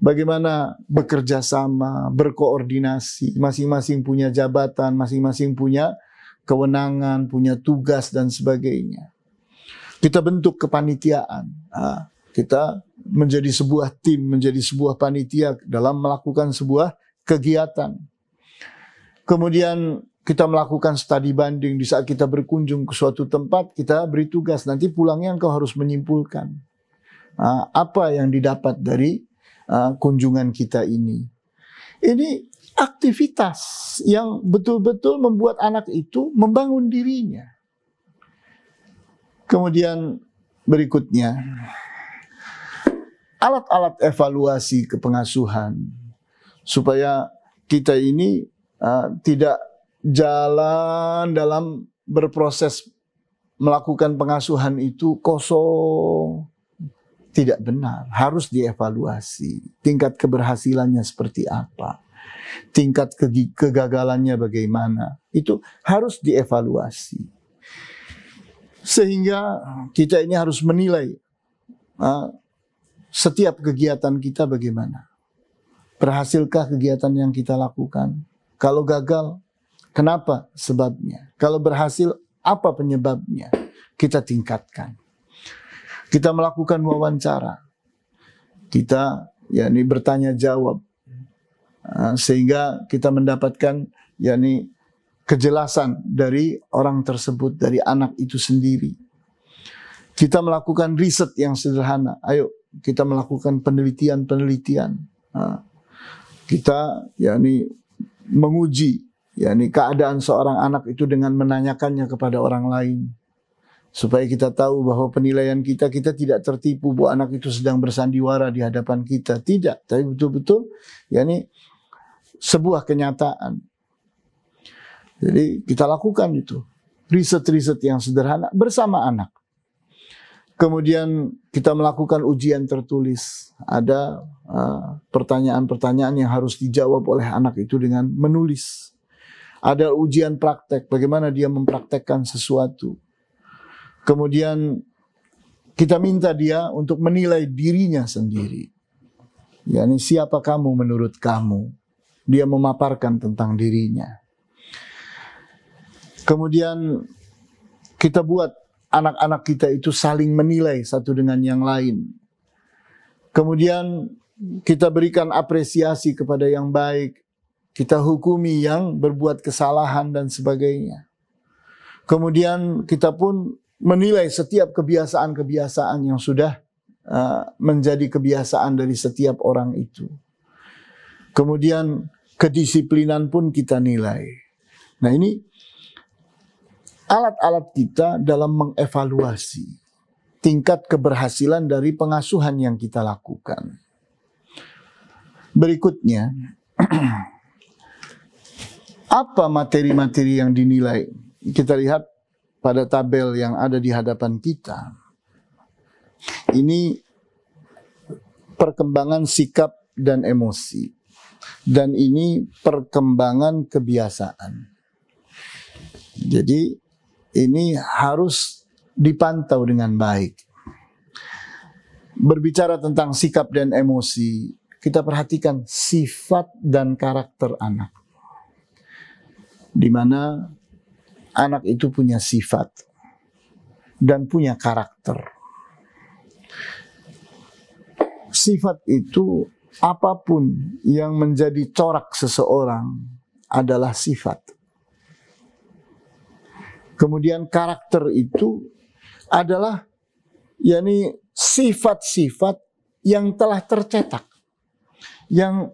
Bagaimana bekerja sama, berkoordinasi. Masing-masing punya jabatan, masing-masing punya kewenangan, punya tugas dan sebagainya. Kita bentuk kepanitiaan. Kita menjadi sebuah tim, menjadi sebuah panitia dalam melakukan sebuah kegiatan. Kemudian kita melakukan studi banding. Di saat kita berkunjung ke suatu tempat, kita beri tugas. Nanti pulangnya engkau harus menyimpulkan apa yang didapat dari kunjungan kita ini. Ini aktivitas yang betul-betul membuat anak itu membangun dirinya. Kemudian Berikutnya, alat-alat evaluasi kepengasuhan supaya kita ini tidak jalan dalam berproses melakukan pengasuhan itu kosong. Tidak benar, harus dievaluasi. Tingkat keberhasilannya seperti apa? Tingkat kegagalannya bagaimana? Itu harus dievaluasi. Sehingga kita ini harus menilai setiap kegiatan kita bagaimana. Berhasilkah kegiatan yang kita lakukan? Kalau gagal, kenapa sebabnya? Kalau berhasil, apa penyebabnya? Kita tingkatkan. Kita melakukan wawancara. Kita bertanya jawab. Sehingga kita mendapatkan kejelasan dari orang tersebut, dari anak itu sendiri. Kita melakukan riset yang sederhana. Ayo kita melakukan penelitian-penelitian. Kita menguji keadaan seorang anak itu dengan menanyakannya kepada orang lain. Supaya kita tahu bahwa penilaian kita tidak tertipu bahwa anak itu sedang bersandiwara di hadapan kita. Tidak, tapi betul-betul sebuah kenyataan. Jadi kita lakukan itu. Riset-riset yang sederhana bersama anak. Kemudian kita melakukan ujian tertulis. Ada pertanyaan-pertanyaan yang harus dijawab oleh anak itu dengan menulis. Ada ujian praktek, bagaimana dia mempraktekkan sesuatu. Kemudian kita minta dia untuk menilai dirinya sendiri. Siapa kamu menurut kamu? Dia memaparkan tentang dirinya. Kemudian kita buat anak-anak kita itu saling menilai satu dengan yang lain. Kemudian kita berikan apresiasi kepada yang baik. Kita hukumi yang berbuat kesalahan dan sebagainya. Kemudian kita pun menilai setiap kebiasaan-kebiasaan yang sudah menjadi kebiasaan dari setiap orang itu. Kemudian kedisiplinan pun kita nilai. Nah, ini alat-alat kita dalam mengevaluasi tingkat keberhasilan dari pengasuhan yang kita lakukan. Berikutnya, apa materi-materi yang dinilai? Kita lihat pada tabel yang ada di hadapan kita. Ini perkembangan sikap dan emosi. Dan ini perkembangan kebiasaan. Jadi ini harus dipantau dengan baik. Berbicara tentang sikap dan emosi, kita perhatikan sifat dan karakter anak. Di mana anak itu punya sifat dan punya karakter. Sifat itu apapun yang menjadi corak seseorang adalah sifat. Kemudian karakter itu adalah sifat-sifat yang telah tercetak, yang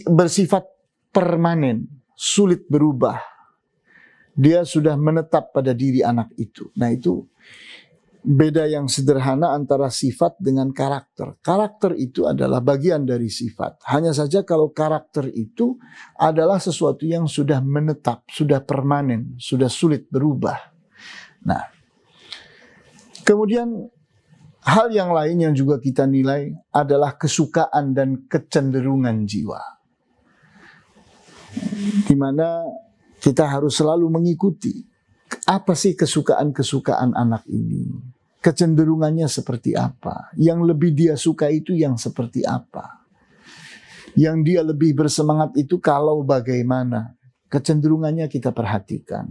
bersifat permanen, sulit berubah. Dia sudah menetap pada diri anak itu. Nah, itu beda yang sederhana antara sifat dengan karakter. Karakter itu adalah bagian dari sifat. Hanya saja kalau karakter itu adalah sesuatu yang sudah menetap, sudah permanen, sudah sulit berubah. Nah, kemudian hal yang lain yang juga kita nilai adalah kesukaan dan kecenderungan jiwa. Di mana kita harus selalu mengikuti apa sih kesukaan-kesukaan anak ini. Kecenderungannya seperti apa. Yang lebih dia suka itu yang seperti apa. Yang dia lebih bersemangat itu kalau bagaimana. Kecenderungannya kita perhatikan.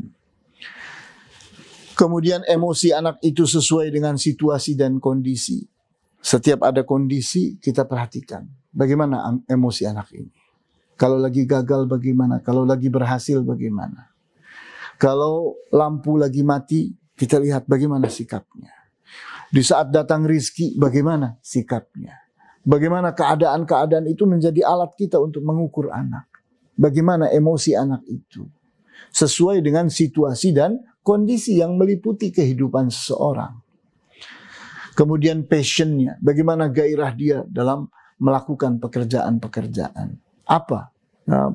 Kemudian emosi anak itu sesuai dengan situasi dan kondisi. Setiap ada kondisi kita perhatikan. Bagaimana emosi anak ini. Kalau lagi gagal bagaimana? Kalau lagi berhasil bagaimana? Kalau lampu lagi mati, kita lihat bagaimana sikapnya. Di saat datang rizki, bagaimana sikapnya. Bagaimana keadaan-keadaan itu menjadi alat kita untuk mengukur anak. Bagaimana emosi anak itu. Sesuai dengan situasi dan kondisi yang meliputi kehidupan seseorang. Kemudian passionnya, bagaimana gairah dia dalam melakukan pekerjaan-pekerjaan. Apa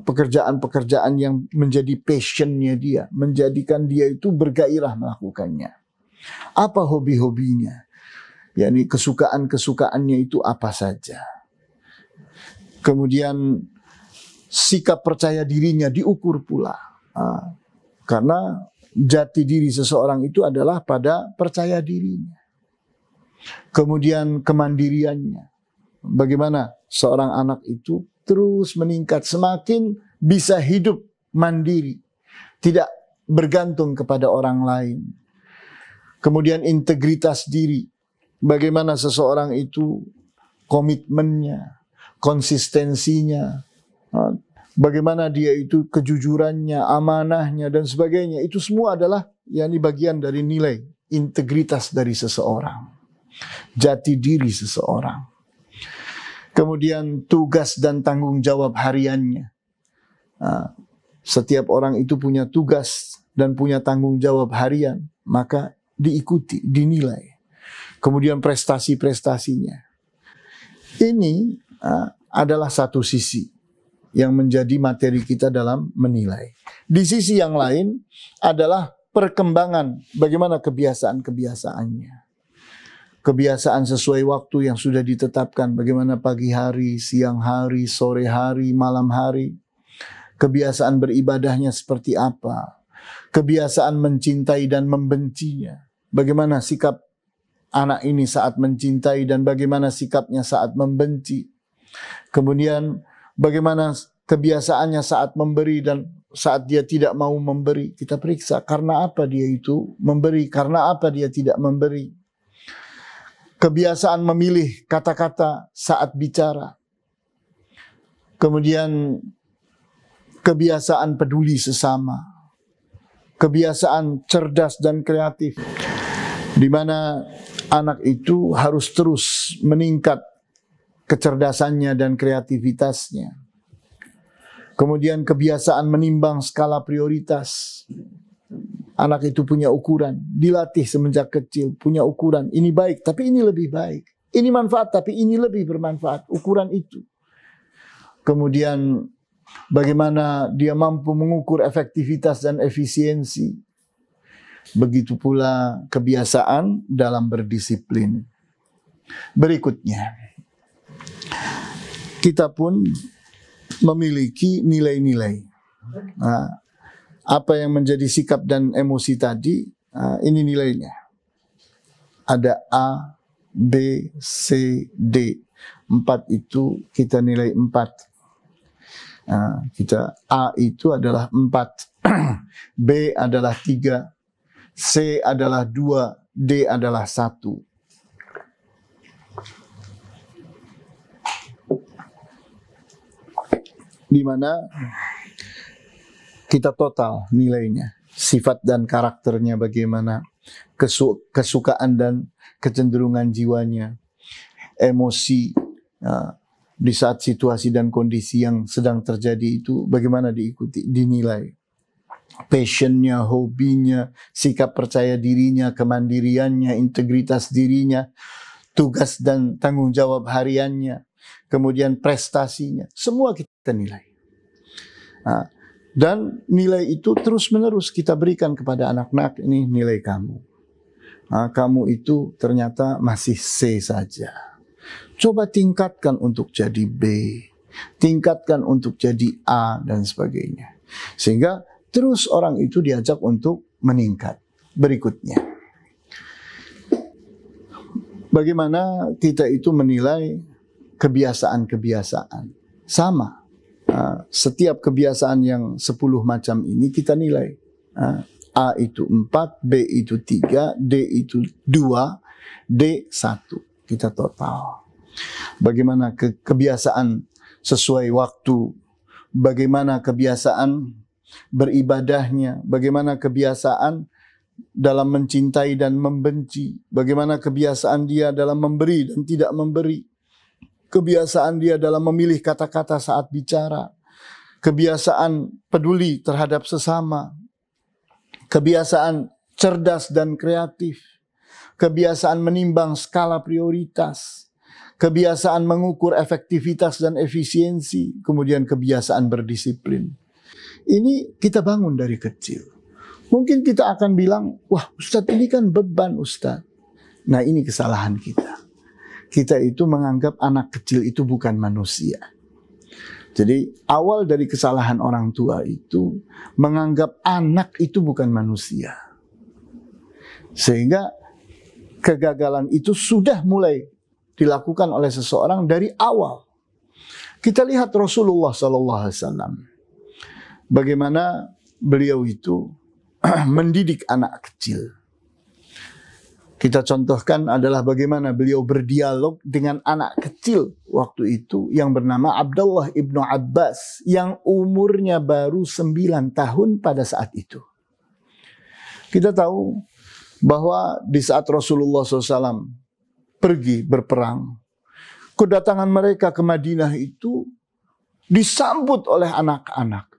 pekerjaan-pekerjaan yang menjadi passionnya dia, menjadikan dia itu bergairah melakukannya. Apa hobi-hobinya, yakni kesukaan-kesukaannya itu apa saja. Kemudian sikap percaya dirinya diukur pula. Karena jati diri seseorang itu adalah pada percaya dirinya. Kemudian kemandiriannya. Bagaimana seorang anak itu terus meningkat, semakin bisa hidup mandiri, tidak bergantung kepada orang lain. Kemudian integritas diri. Bagaimana seseorang itu komitmennya, konsistensinya, bagaimana dia itu kejujurannya, amanahnya dan sebagainya. Itu semua adalah yakni bagian dari nilai integritas dari seseorang, jati diri seseorang. Kemudian tugas dan tanggung jawab hariannya. Setiap orang itu punya tugas dan punya tanggung jawab harian, maka diikuti, dinilai. Kemudian prestasi-prestasinya. Ini adalah satu sisi yang menjadi materi kita dalam menilai. Di sisi yang lain adalah perkembangan bagaimana kebiasaan-kebiasaannya. Kebiasaan sesuai waktu yang sudah ditetapkan, bagaimana pagi hari, siang hari, sore hari, malam hari. Kebiasaan beribadahnya seperti apa. Kebiasaan mencintai dan membencinya. Bagaimana sikap anak ini saat mencintai dan bagaimana sikapnya saat membenci. Kemudian bagaimana kebiasaannya saat memberi dan saat dia tidak mau memberi. Kita periksa karena apa dia itu memberi, karena apa dia tidak memberi. Kebiasaan memilih kata-kata saat bicara. Kemudian kebiasaan peduli sesama. Kebiasaan cerdas dan kreatif. Di mana anak itu harus terus meningkat kecerdasannya dan kreativitasnya. Kemudian kebiasaan menimbang skala prioritas. Anak itu punya ukuran, dilatih semenjak kecil, punya ukuran. Ini baik, tapi ini lebih baik. Ini manfaat, tapi ini lebih bermanfaat. Ukuran itu. Kemudian bagaimana dia mampu mengukur efektivitas dan efisiensi. Begitu pula kebiasaan dalam berdisiplin. Berikutnya, kita pun memiliki nilai-nilai. Apa yang menjadi sikap dan emosi tadi, ini nilainya. Ada A, B, C, D. 4 itu kita nilai 4. Kita A itu adalah 4. B adalah 3. C adalah 2. D adalah 1. Di mana kita total nilainya, sifat dan karakternya bagaimana, kesukaan dan kecenderungan jiwanya, emosi di saat situasi dan kondisi yang sedang terjadi itu bagaimana diikuti, dinilai. Passionnya, hobinya, sikap percaya dirinya, kemandiriannya, integritas dirinya, tugas dan tanggung jawab hariannya, kemudian prestasinya, semua kita nilai. Dan nilai itu terus-menerus kita berikan kepada anak-anak, ini nilai kamu. Kamu itu ternyata masih C saja. Coba tingkatkan untuk jadi B, tingkatkan untuk jadi A dan sebagainya. Sehingga terus orang itu diajak untuk meningkat. Berikutnya, bagaimana kita itu menilai kebiasaan-kebiasaan. Sama. Setiap kebiasaan yang 10 macam ini kita nilai. A itu 4, B itu 3, D itu 2, D 1. Kita total. Bagaimana kebiasaan sesuai waktu, bagaimana kebiasaan beribadahnya, bagaimana kebiasaan dalam mencintai dan membenci, bagaimana kebiasaan dia dalam memberi dan tidak memberi, kebiasaan dia dalam memilih kata-kata saat bicara, kebiasaan peduli terhadap sesama, kebiasaan cerdas dan kreatif, kebiasaan menimbang skala prioritas, kebiasaan mengukur efektivitas dan efisiensi, kemudian kebiasaan berdisiplin. Ini kita bangun dari kecil. Mungkin kita akan bilang, wah Ustadz ini kan beban Ustadz. Nah ini kesalahan kita. Kita itu menganggap anak kecil itu bukan manusia. Jadi awal dari kesalahan orang tua itu menganggap anak itu bukan manusia. Sehingga kegagalan itu sudah mulai dilakukan oleh seseorang dari awal. Kita lihat Rasulullah SAW. Bagaimana beliau itu mendidik anak kecil. Kita contohkan adalah bagaimana beliau berdialog dengan anak kecil waktu itu yang bernama Abdullah ibnu Abbas yang umurnya baru 9 tahun pada saat itu. Kita tahu bahwa di saat Rasulullah SAW pergi berperang, kedatangan mereka ke Madinah itu disambut oleh anak-anak.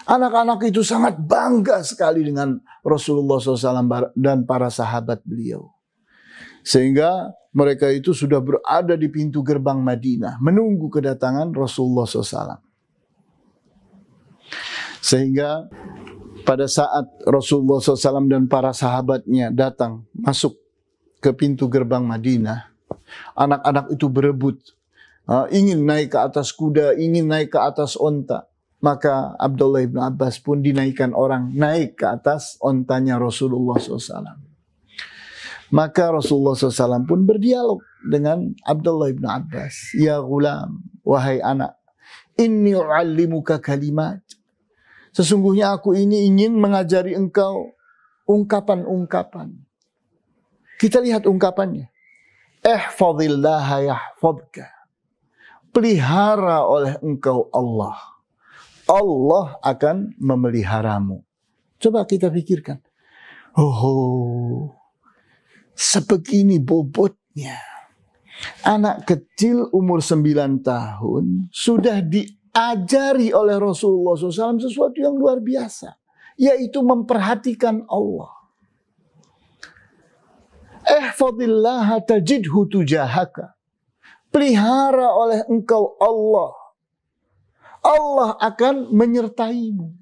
Anak-anak itu sangat bangga sekali dengan Rasulullah SAW dan para sahabat beliau. Sehingga mereka itu sudah berada di pintu gerbang Madinah, menunggu kedatangan Rasulullah SAW. Sehingga pada saat Rasulullah SAW dan para sahabatnya datang, masuk ke pintu gerbang Madinah, anak-anak itu berebut, ingin naik ke atas kuda, ingin naik ke atas onta. Maka Abdullah ibn Abbas pun dinaikkan orang naik ke atas ontanya Rasulullah SAW. Maka Rasulullah SAW pun berdialog dengan Abdullah ibn Abbas. Ya ghulam, wahai anak, inni u'allimuka kalimat. Sesungguhnya aku ini ingin mengajari engkau ungkapan-ungkapan. Kita lihat ungkapannya. Ihfazillaha yahfazka. Pelihara oleh engkau Allah. Allah akan memeliharamu. Coba kita pikirkan. Oh, sebegini bobotnya. Anak kecil umur 9 tahun sudah diajari oleh Rasulullah SAW sesuatu yang luar biasa. Yaitu memperhatikan Allah. Ihfazillaha tajidhu tujahaka. Pelihara oleh engkau Allah. Allah akan menyertaimu.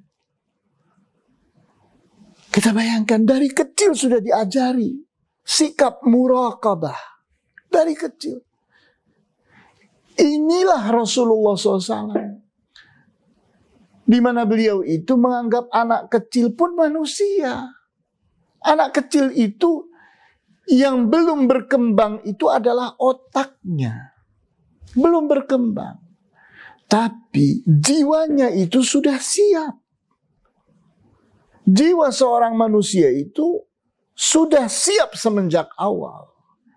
Kita bayangkan dari kecil sudah diajari sikap muraqabah dari kecil. Inilah Rasulullah SAW. Di mana beliau itu menganggap anak kecil pun manusia. Anak kecil itu yang belum berkembang itu adalah otaknya. Belum berkembang. Tapi jiwanya itu sudah siap. Jiwa seorang manusia itu sudah siap semenjak awal.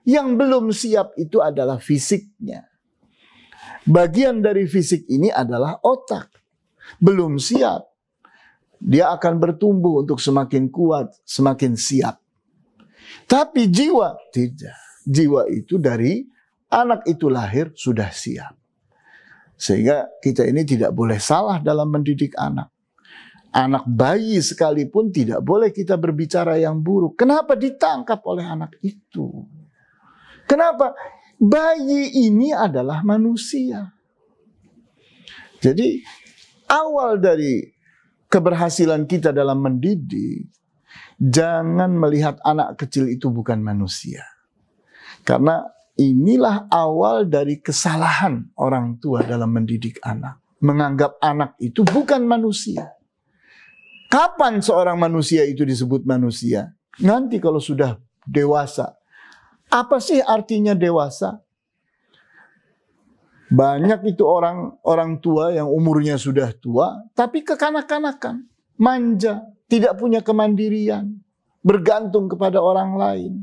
Yang belum siap itu adalah fisiknya. Bagian dari fisik ini adalah otak. Belum siap. Dia akan bertumbuh untuk semakin kuat, semakin siap. Tapi jiwa tidak. Jiwa itu dari anak itu lahir sudah siap. Sehingga kita ini tidak boleh salah dalam mendidik anak. Anak bayi sekalipun tidak boleh kita berbicara yang buruk. Kenapa ditangkap oleh anak itu? Kenapa? Bayi ini adalah manusia. Jadi awal dari keberhasilan kita dalam mendidik, jangan melihat anak kecil itu bukan manusia. Karena inilah awal dari kesalahan orang tua dalam mendidik anak. Menganggap anak itu bukan manusia. Kapan seorang manusia itu disebut manusia? Nanti kalau sudah dewasa. Apa sih artinya dewasa? Banyak itu orang tua yang umurnya sudah tua, tapi kekanak-kanakan, manja, tidak punya kemandirian, bergantung kepada orang lain.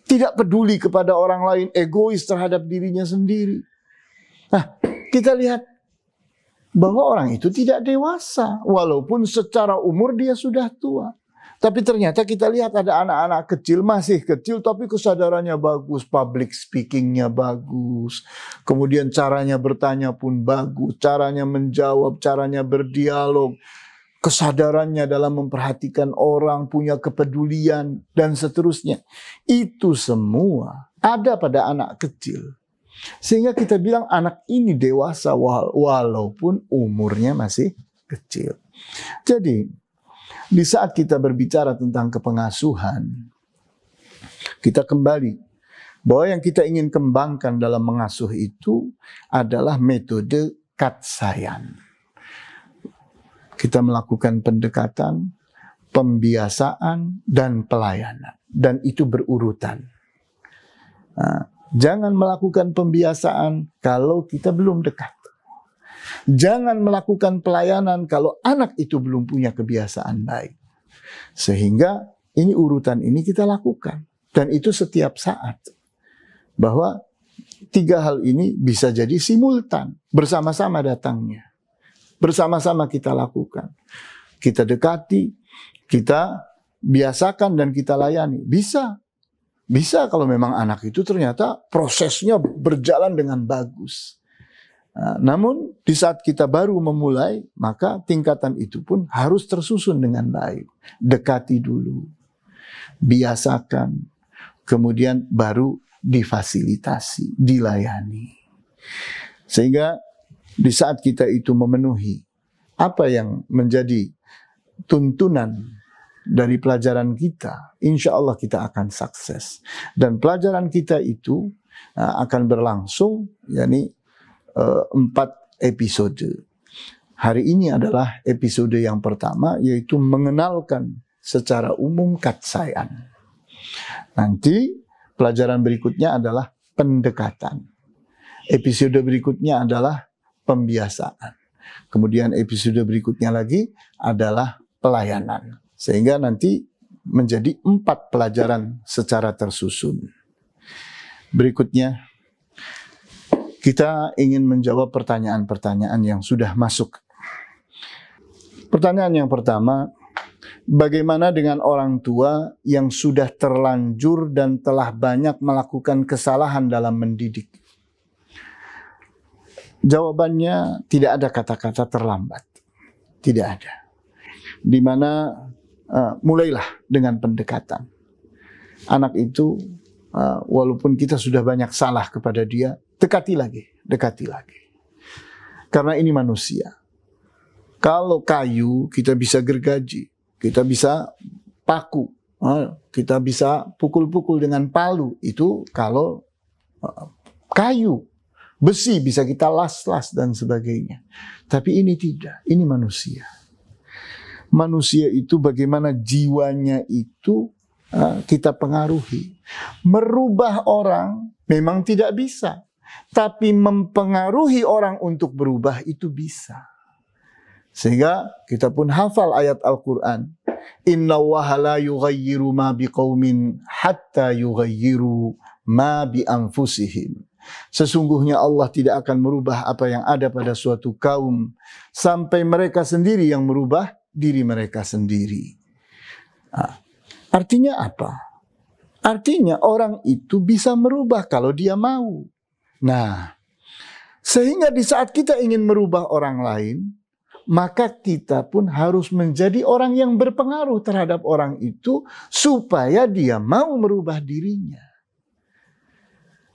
Tidak peduli kepada orang lain, egois terhadap dirinya sendiri. Nah, kita lihat bahwa orang itu tidak dewasa. Walaupun secara umur dia sudah tua. Tapi ternyata kita lihat ada anak-anak kecil, masih kecil tapi kesadarannya bagus. Public speakingnya bagus. Kemudian caranya bertanya pun bagus. Caranya menjawab, caranya berdialog. kesadarannya dalam memperhatikan orang, punya kepedulian, dan seterusnya. Itu semua ada pada anak kecil. Sehingga kita bilang anak ini dewasa walaupun umurnya masih kecil. Jadi, di saat kita berbicara tentang kepengasuhan, kita kembali bahwa yang kita ingin kembangkan dalam mengasuh itu adalah metode katsayan. Kita melakukan pendekatan, pembiasaan, dan pelayanan. Dan itu berurutan. Nah, jangan melakukan pembiasaan kalau kita belum dekat. Jangan melakukan pelayanan kalau anak itu belum punya kebiasaan baik. Sehingga ini urutan ini kita lakukan. Dan itu setiap saat. Bahwa 3 hal ini bisa jadi simultan. Bersama-sama datangnya. Bersama-sama kita lakukan. Kita dekati, kita biasakan dan kita layani. Bisa. Bisa kalau memang anak itu ternyata prosesnya berjalan dengan bagus. Nah, namun di saat kita baru memulai, maka tingkatan itu pun harus tersusun dengan baik. Dekati dulu. Biasakan. Kemudian baru difasilitasi, dilayani. Sehingga di saat kita itu memenuhi apa yang menjadi tuntunan dari pelajaran kita, insya Allah kita akan sukses. Dan pelajaran kita itu akan berlangsung, yakni 4 episode. Hari ini adalah episode yang pertama, yaitu mengenalkan secara umum katsayan. Nanti pelajaran berikutnya adalah pendekatan. Episode berikutnya adalah pembiasaan. Kemudian episode berikutnya lagi adalah pelayanan. Sehingga nanti menjadi 4 pelajaran secara tersusun. Berikutnya, kita ingin menjawab pertanyaan-pertanyaan yang sudah masuk. Pertanyaan yang pertama, bagaimana dengan orang tua yang sudah terlanjur dan telah banyak melakukan kesalahan dalam mendidik? Jawabannya tidak ada kata-kata terlambat. Tidak ada. Di mana mulailah dengan pendekatan. Anak itu walaupun kita sudah banyak salah kepada dia, dekati lagi. Karena ini manusia. Kalau kayu kita bisa gergaji, kita bisa paku, kita bisa pukul-pukul dengan palu. Itu kalau kayu. Besi bisa kita las-las dan sebagainya. Tapi ini tidak, ini manusia. Manusia itu bagaimana jiwanya itu kita pengaruhi. Merubah orang memang tidak bisa. Tapi mempengaruhi orang untuk berubah itu bisa. Sehingga kita pun hafal ayat Al-Quran. Inna Allaha la yughayyiru ma biqaumin hatta yughayyiru ma bi anfusihim. Sesungguhnya Allah tidak akan merubah apa yang ada pada suatu kaum sampai mereka sendiri yang merubah diri mereka sendiri. Artinya apa? Artinya orang itu bisa merubah kalau dia mau. Nah, sehingga di saat kita ingin merubah orang lain, maka kita pun harus menjadi orang yang berpengaruh terhadap orang itu supaya dia mau merubah dirinya.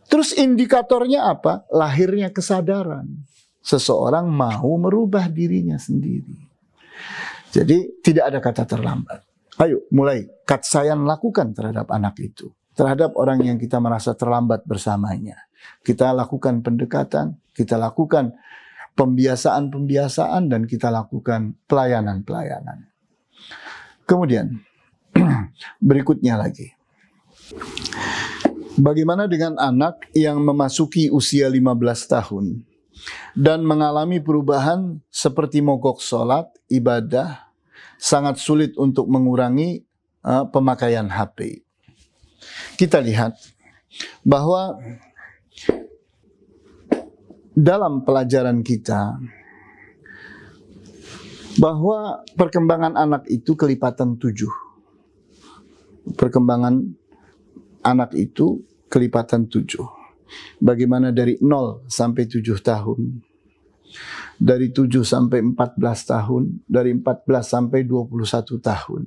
Terus indikatornya apa? Lahirnya kesadaran. Seseorang mau merubah dirinya sendiri. Jadi tidak ada kata terlambat. Ayo mulai katsayan lakukan terhadap anak itu. Terhadap orang yang kita merasa terlambat bersamanya. Kita lakukan pendekatan, kita lakukan pembiasaan-pembiasaan, dan kita lakukan pelayanan-pelayanan. Kemudian berikutnya lagi. Bagaimana dengan anak yang memasuki usia 15 tahun dan mengalami perubahan seperti mogok sholat, ibadah, sangat sulit untuk mengurangi pemakaian HP. Kita lihat bahwa dalam pelajaran kita bahwa perkembangan anak itu kelipatan 7. Perkembangan anak itu kelipatan 7. Bagaimana dari 0 sampai 7 tahun. dari 7 sampai 14 tahun, dari 14 sampai 21 tahun.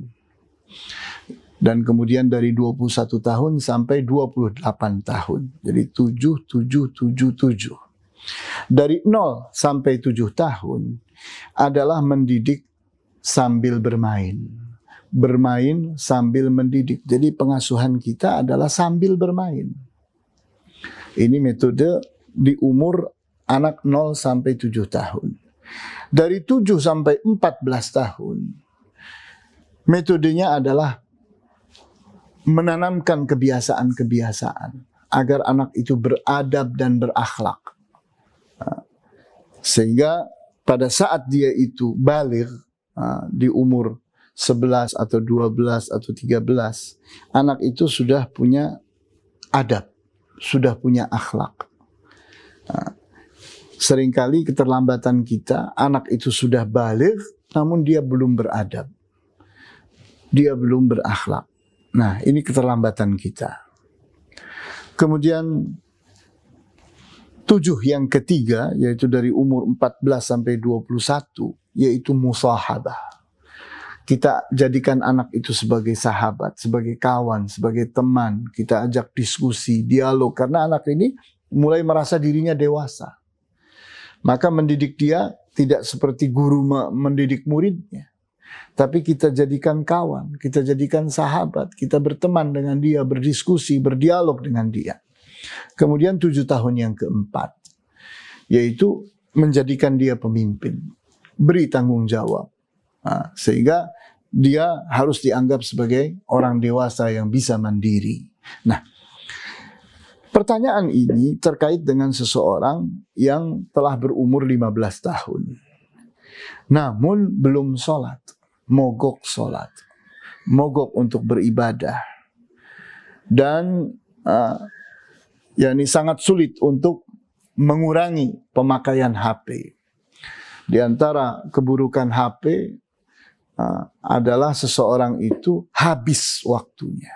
Dan kemudian dari 21 tahun sampai 28 tahun. Jadi 7, 7, 7, 7. Dari 0 sampai 7 tahun adalah mendidik sambil bermain. Bermain sambil mendidik. Jadi pengasuhan kita adalah sambil bermain. Ini metode di umur anak 0 sampai 7 tahun. Dari 7 sampai 14 tahun, metodenya adalah menanamkan kebiasaan-kebiasaan agar anak itu beradab dan berakhlak. Sehingga pada saat dia itu baligh di umur 11 atau 12 atau 13, anak itu sudah punya adab, sudah punya akhlak. Seringkali keterlambatan kita, anak itu sudah baligh namun dia belum beradab. Dia belum berakhlak. Nah, ini keterlambatan kita. Kemudian 7 yang ketiga, yaitu dari umur 14 sampai 21, yaitu musahabah. Kita jadikan anak itu sebagai sahabat, sebagai kawan, sebagai teman. Kita ajak diskusi, dialog. Karena anak ini mulai merasa dirinya dewasa. Maka mendidik dia tidak seperti guru mendidik muridnya. Tapi kita jadikan kawan, kita jadikan sahabat, kita berteman dengan dia, berdiskusi, berdialog dengan dia. Kemudian 7 tahun yang keempat, yaitu menjadikan dia pemimpin, beri tanggung jawab. Sehingga dia harus dianggap sebagai orang dewasa yang bisa mandiri. Nah, pertanyaan ini terkait dengan seseorang yang telah berumur 15 tahun. Namun belum sholat. Mogok sholat, mogok untuk beribadah, dan yakni sangat sulit untuk mengurangi pemakaian HP. Di antara keburukan HP adalah seseorang itu habis waktunya.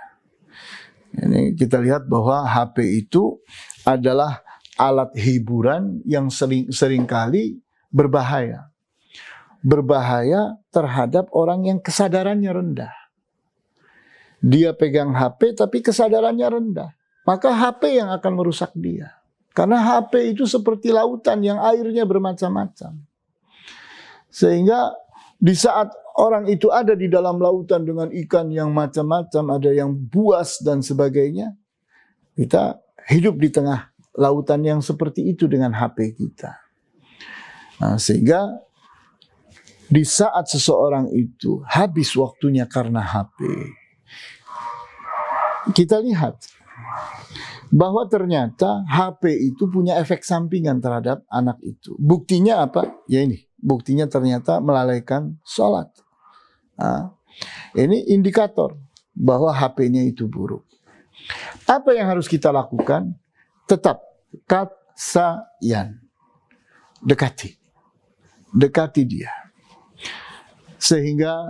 Ini kita lihat bahwa HP itu adalah alat hiburan yang seringkali berbahaya. Berbahaya terhadap orang yang kesadarannya rendah. Dia pegang HP tapi kesadarannya rendah. Maka HP yang akan merusak dia. Karena HP itu seperti lautan yang airnya bermacam-macam. Sehingga di saat orang itu ada di dalam lautan dengan ikan yang macam-macam, ada yang buas dan sebagainya, kita hidup di tengah lautan yang seperti itu dengan HP kita. Nah, sehingga di saat seseorang itu habis waktunya karena HP, kita lihat bahwa ternyata HP itu punya efek sampingan terhadap anak itu. Buktinya apa? Ya ini, buktinya ternyata melalaikan sholat. Ini indikator bahwa HP-nya itu buruk. Apa yang harus kita lakukan? Tetap katsayan, dekati dia. Sehingga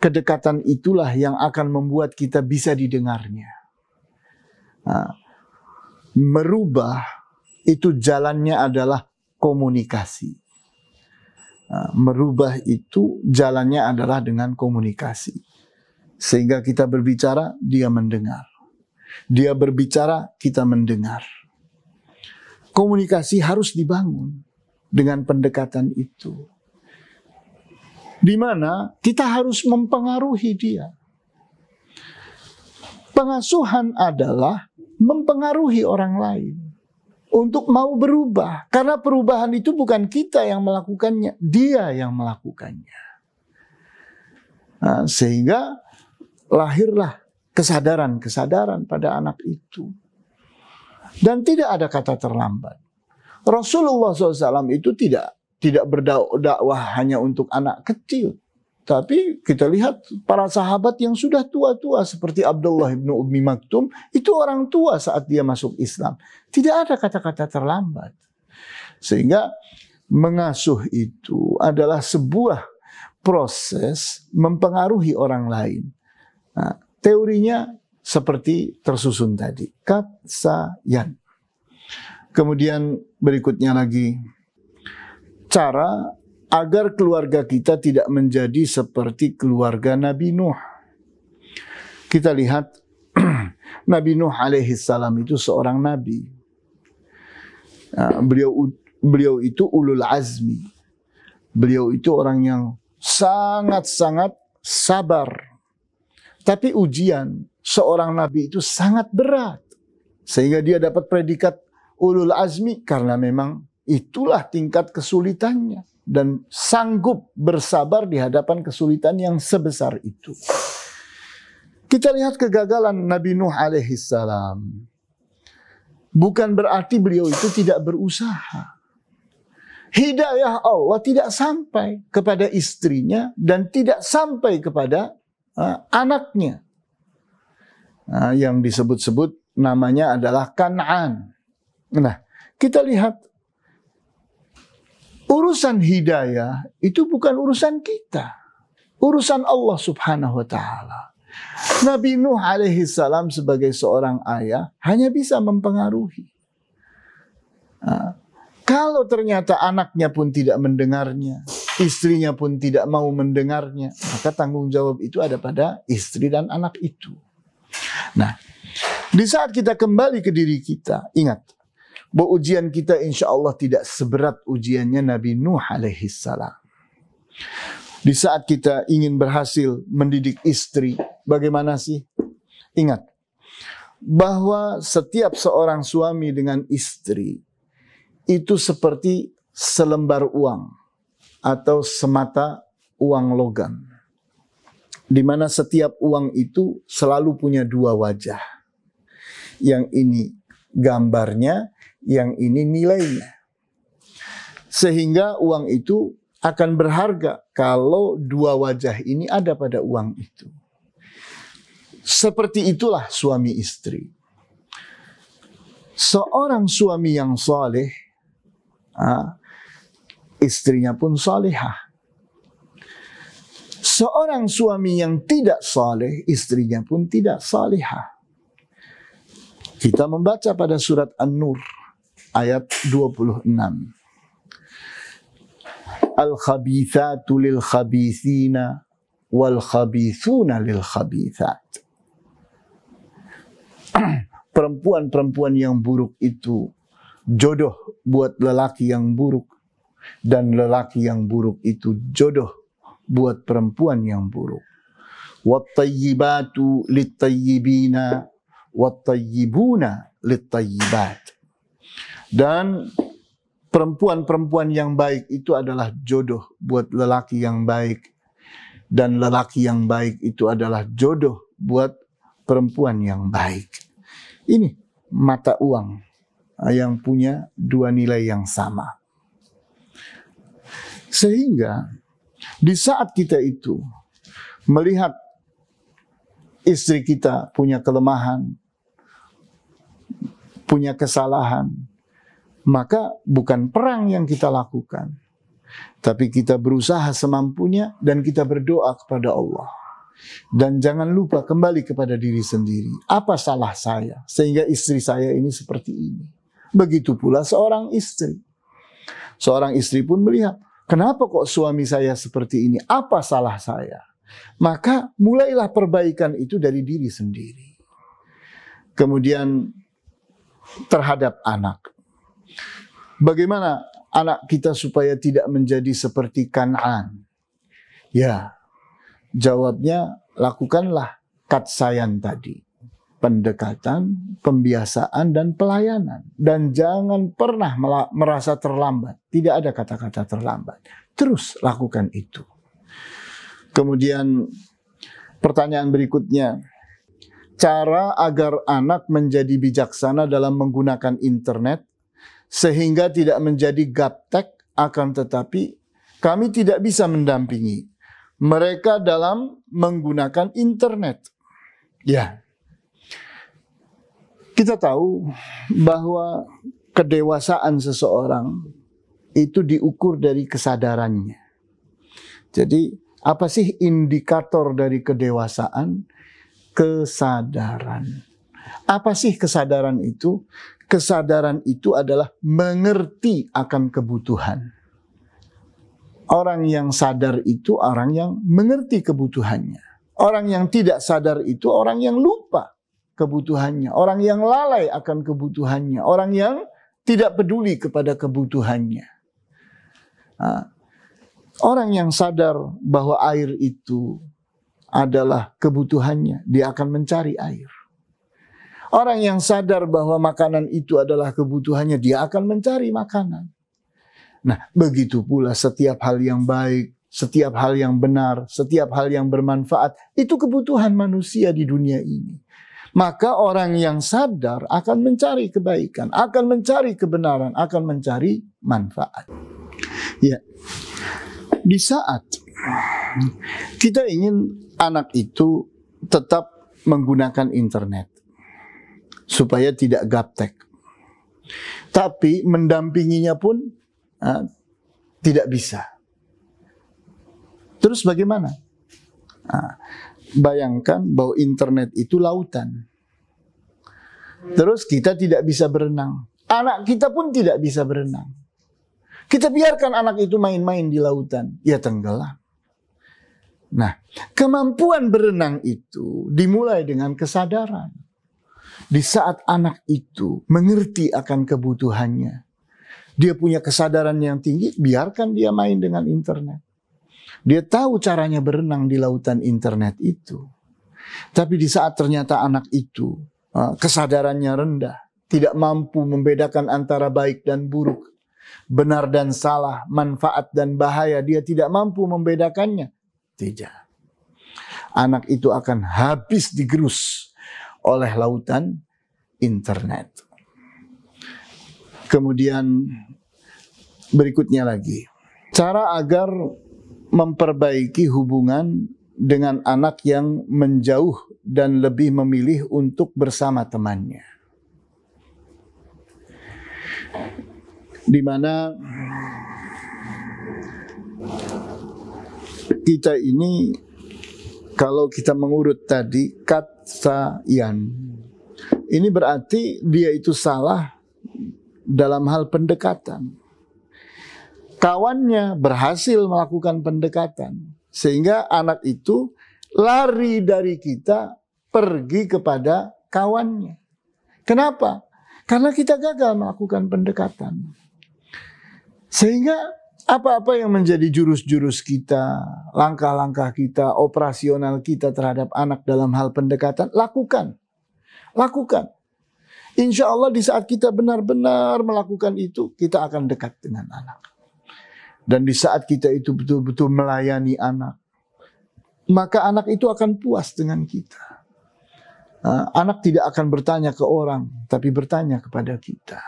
kedekatan itulah yang akan membuat kita bisa didengarnya. Merubah itu jalannya adalah komunikasi. Merubah itu jalannya adalah dengan komunikasi. Sehingga kita berbicara, dia mendengar. Dia berbicara, kita mendengar. Komunikasi harus dibangun dengan pendekatan itu. Di mana kita harus mempengaruhi dia. Pengasuhan adalah mempengaruhi orang lain untuk mau berubah. Karena perubahan itu bukan kita yang melakukannya, dia yang melakukannya. Sehingga lahirlah kesadaran pada anak itu. Dan tidak ada kata terlambat. Rasulullah SAW itu tidak berdakwah hanya untuk anak kecil. Tapi kita lihat para sahabat yang sudah tua-tua seperti Abdullah bin Ummi Maktum, itu orang tua saat dia masuk Islam. Tidak ada kata-kata terlambat. Sehingga mengasuh itu adalah sebuah proses mempengaruhi orang lain. Nah, teorinya seperti tersusun tadi. Katsayan. Kemudian berikutnya lagi, cara agar keluarga kita tidak menjadi seperti keluarga Nabi Nuh. Kita lihat Nabi Nuh alaihi salam itu seorang nabi. Beliau itu ulul azmi. Beliau itu orang yang sangat-sangat sabar. Tapi ujian seorang nabi itu sangat berat. Sehingga dia dapat predikat ulul azmi karena memang itulah tingkat kesulitannya. Dan sanggup bersabar di hadapan kesulitan yang sebesar itu. Kita lihat kegagalan Nabi Nuh alaihi salam. Bukan berarti beliau itu tidak berusaha. Hidayah Allah tidak sampai kepada istrinya dan tidak sampai kepada anaknya. Yang disebut-sebut namanya adalah Kan'an. Nah, kita lihat urusan hidayah itu bukan urusan kita. Urusan Allah subhanahu wa ta'ala. Nabi Nuh alaihi salam sebagai seorang ayah hanya bisa mempengaruhi. Kalau ternyata anaknya pun tidak mendengarnya, istrinya pun tidak mau mendengarnya, maka tanggung jawab itu ada pada istri dan anak itu. Nah, di saat kita kembali ke diri kita, ingat bahwa ujian kita insya Allah tidak seberat ujiannya Nabi Nuh alaihi salam. Di saat kita ingin berhasil mendidik istri, bagaimana sih? Ingat, bahwa setiap seorang suami dengan istri itu seperti selembar uang atau semata uang logam. Di mana setiap uang itu selalu punya dua wajah. Yang ini gambarnya, yang ini nilainya. Sehingga uang itu akan berharga kalau dua wajah ini ada pada uang itu. Seperti itulah suami istri. Seorang suami yang saleh, istrinya pun salihah. Seorang suami yang tidak saleh, istrinya pun tidak salihah. Kita membaca pada surat An-Nur ayat 26. Al-khabithatu lil-khabithina wal-khabithuna lil-khabithat. Perempuan-perempuan yang buruk itu jodoh buat lelaki yang buruk. Dan lelaki yang buruk itu jodoh buat perempuan yang buruk. Wat-tayyibatu lit-tayyibina wat-tayyibuna lit-tayyibat. Dan perempuan-perempuan yang baik itu adalah jodoh buat lelaki yang baik. Dan lelaki yang baik itu adalah jodoh buat perempuan yang baik. Ini mata uang yang punya dua nilai yang sama. Sehingga di saat kita itu melihat istri kita punya kelemahan, punya kesalahan, maka bukan perang yang kita lakukan, tapi kita berusaha semampunya dan kita berdoa kepada Allah. Dan jangan lupa kembali kepada diri sendiri. Apa salah saya sehingga istri saya ini seperti ini? Begitu pula seorang istri. Seorang istri pun melihat, kenapa kok suami saya seperti ini? Apa salah saya? Maka mulailah perbaikan itu dari diri sendiri. Kemudian terhadap anak. Bagaimana anak kita supaya tidak menjadi seperti Kan'an? Ya, jawabnya lakukanlah katsayan tadi. Pendekatan, pembiasaan, dan pelayanan. Dan jangan pernah merasa terlambat. Tidak ada kata-kata terlambat. Terus lakukan itu. Kemudian pertanyaan berikutnya. Cara agar anak menjadi bijaksana dalam menggunakan internet sehingga tidak menjadi gaptek, akan tetapi kami tidak bisa mendampingi mereka dalam menggunakan internet. Ya, kita tahu bahwa kedewasaan seseorang itu diukur dari kesadarannya. Jadi, apa sih indikator dari kedewasaan? Kesadaran. Apa sih kesadaran itu? Kesadaran itu adalah mengerti akan kebutuhan. Orang yang sadar itu orang yang mengerti kebutuhannya. Orang yang tidak sadar itu orang yang lupa kebutuhannya. Orang yang lalai akan kebutuhannya. Orang yang tidak peduli kepada kebutuhannya. Orang yang sadar bahwa air itu adalah kebutuhannya, dia akan mencari air. Orang yang sadar bahwa makanan itu adalah kebutuhannya, dia akan mencari makanan. Nah, begitu pula setiap hal yang baik, setiap hal yang benar, setiap hal yang bermanfaat, itu kebutuhan manusia di dunia ini. Maka orang yang sadar akan mencari kebaikan, akan mencari kebenaran, akan mencari manfaat. Ya, di saat kita ingin anak itu tetap menggunakan internet supaya tidak gaptek, tapi mendampinginya pun tidak bisa. Terus bagaimana? Bayangkan bahwa internet itu lautan. Terus kita tidak bisa berenang. Anak kita pun tidak bisa berenang. Kita biarkan anak itu main-main di lautan, ya tenggelam. Nah, kemampuan berenang itu dimulai dengan kesadaran. Di saat anak itu mengerti akan kebutuhannya, dia punya kesadaran yang tinggi, biarkan dia main dengan internet. Dia tahu caranya berenang di lautan internet itu. Tapi di saat ternyata anak itu kesadarannya rendah, tidak mampu membedakan antara baik dan buruk, benar dan salah, manfaat dan bahaya, dia tidak mampu membedakannya. Tidak. Anak itu akan habis digerus oleh lautan internet. Kemudian berikutnya lagi, cara agar memperbaiki hubungan dengan anak yang menjauh dan lebih memilih untuk bersama temannya. Di mana kita ini, kalau kita mengurut tadi kata yan, ini berarti dia itu salah dalam hal pendekatan. Kawannya berhasil melakukan pendekatan, sehingga anak itu lari dari kita pergi kepada kawannya. Kenapa? Karena kita gagal melakukan pendekatan. Sehingga apa-apa yang menjadi jurus-jurus kita, langkah-langkah kita, operasional kita terhadap anak dalam hal pendekatan, lakukan. Lakukan. Insya Allah di saat kita benar-benar melakukan itu, kita akan dekat dengan anak. Dan di saat kita itu betul-betul melayani anak, maka anak itu akan puas dengan kita. Anak tidak akan bertanya ke orang, tapi bertanya kepada kita.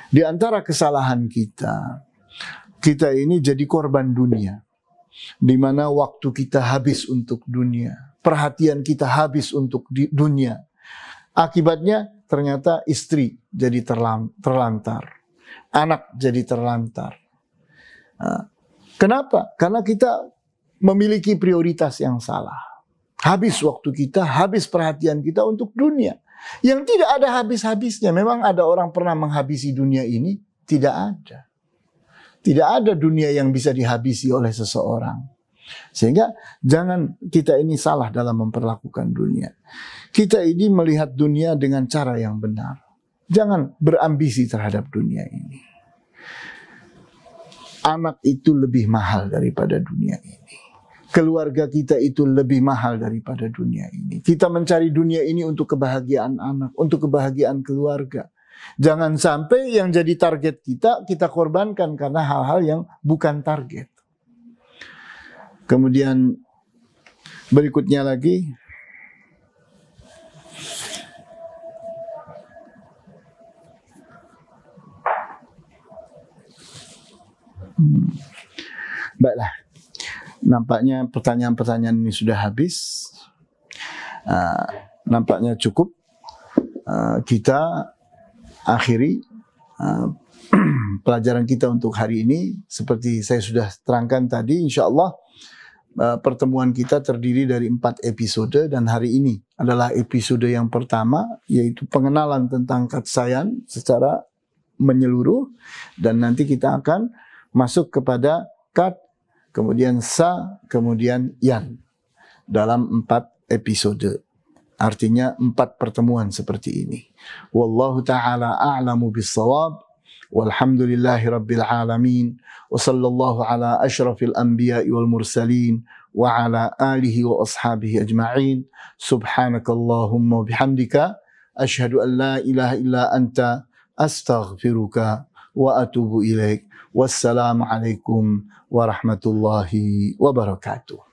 Di antara kesalahan kita, kita ini jadi korban dunia. Di mana waktu kita habis untuk dunia, perhatian kita habis untuk dunia. Akibatnya ternyata istri jadi terlantar, anak jadi terlantar. Kenapa? Karena kita memiliki prioritas yang salah. Habis waktu kita, habis perhatian kita untuk dunia. Yang tidak ada habis-habisnya. Memang ada orang pernah menghabisi dunia ini? Tidak ada. Tidak ada dunia yang bisa dihabisi oleh seseorang. Sehingga jangan kita ini salah dalam memperlakukan dunia. Kita ini melihat dunia dengan cara yang benar. Jangan berambisi terhadap dunia ini. Anak itu lebih mahal daripada dunia ini. Keluarga kita itu lebih mahal daripada dunia ini. Kita mencari dunia ini untuk kebahagiaan anak, untuk kebahagiaan keluarga. Jangan sampai yang jadi target kita korbankan karena hal-hal yang bukan target. Kemudian berikutnya lagi, baiklah, nampaknya pertanyaan-pertanyaan ini sudah habis. Nampaknya cukup. Kita akhiri pelajaran kita untuk hari ini. Seperti saya sudah terangkan tadi, insya Allah pertemuan kita terdiri dari 4 episode, dan hari ini adalah episode yang pertama, yaitu pengenalan tentang Katsayan secara menyeluruh, dan nanti kita akan masuk kepada kad, kemudian sa, kemudian yan. Dalam 4 episode. Artinya 4 pertemuan seperti ini. Wallahu ta'ala a'lamu bis-shawab. Walhamdulillahi rabbil alamin. Wa sallallahu ala asyrafil anbiya'i wal mursalin. Wa ala alihi wa ashabihi ajma'in. Subhanakallahumma bihamdika. Ashhadu an la ilaha illa anta. Astaghfiruka wa atubu ilaik. Wassalamualaikum warahmatullahi wabarakatuh.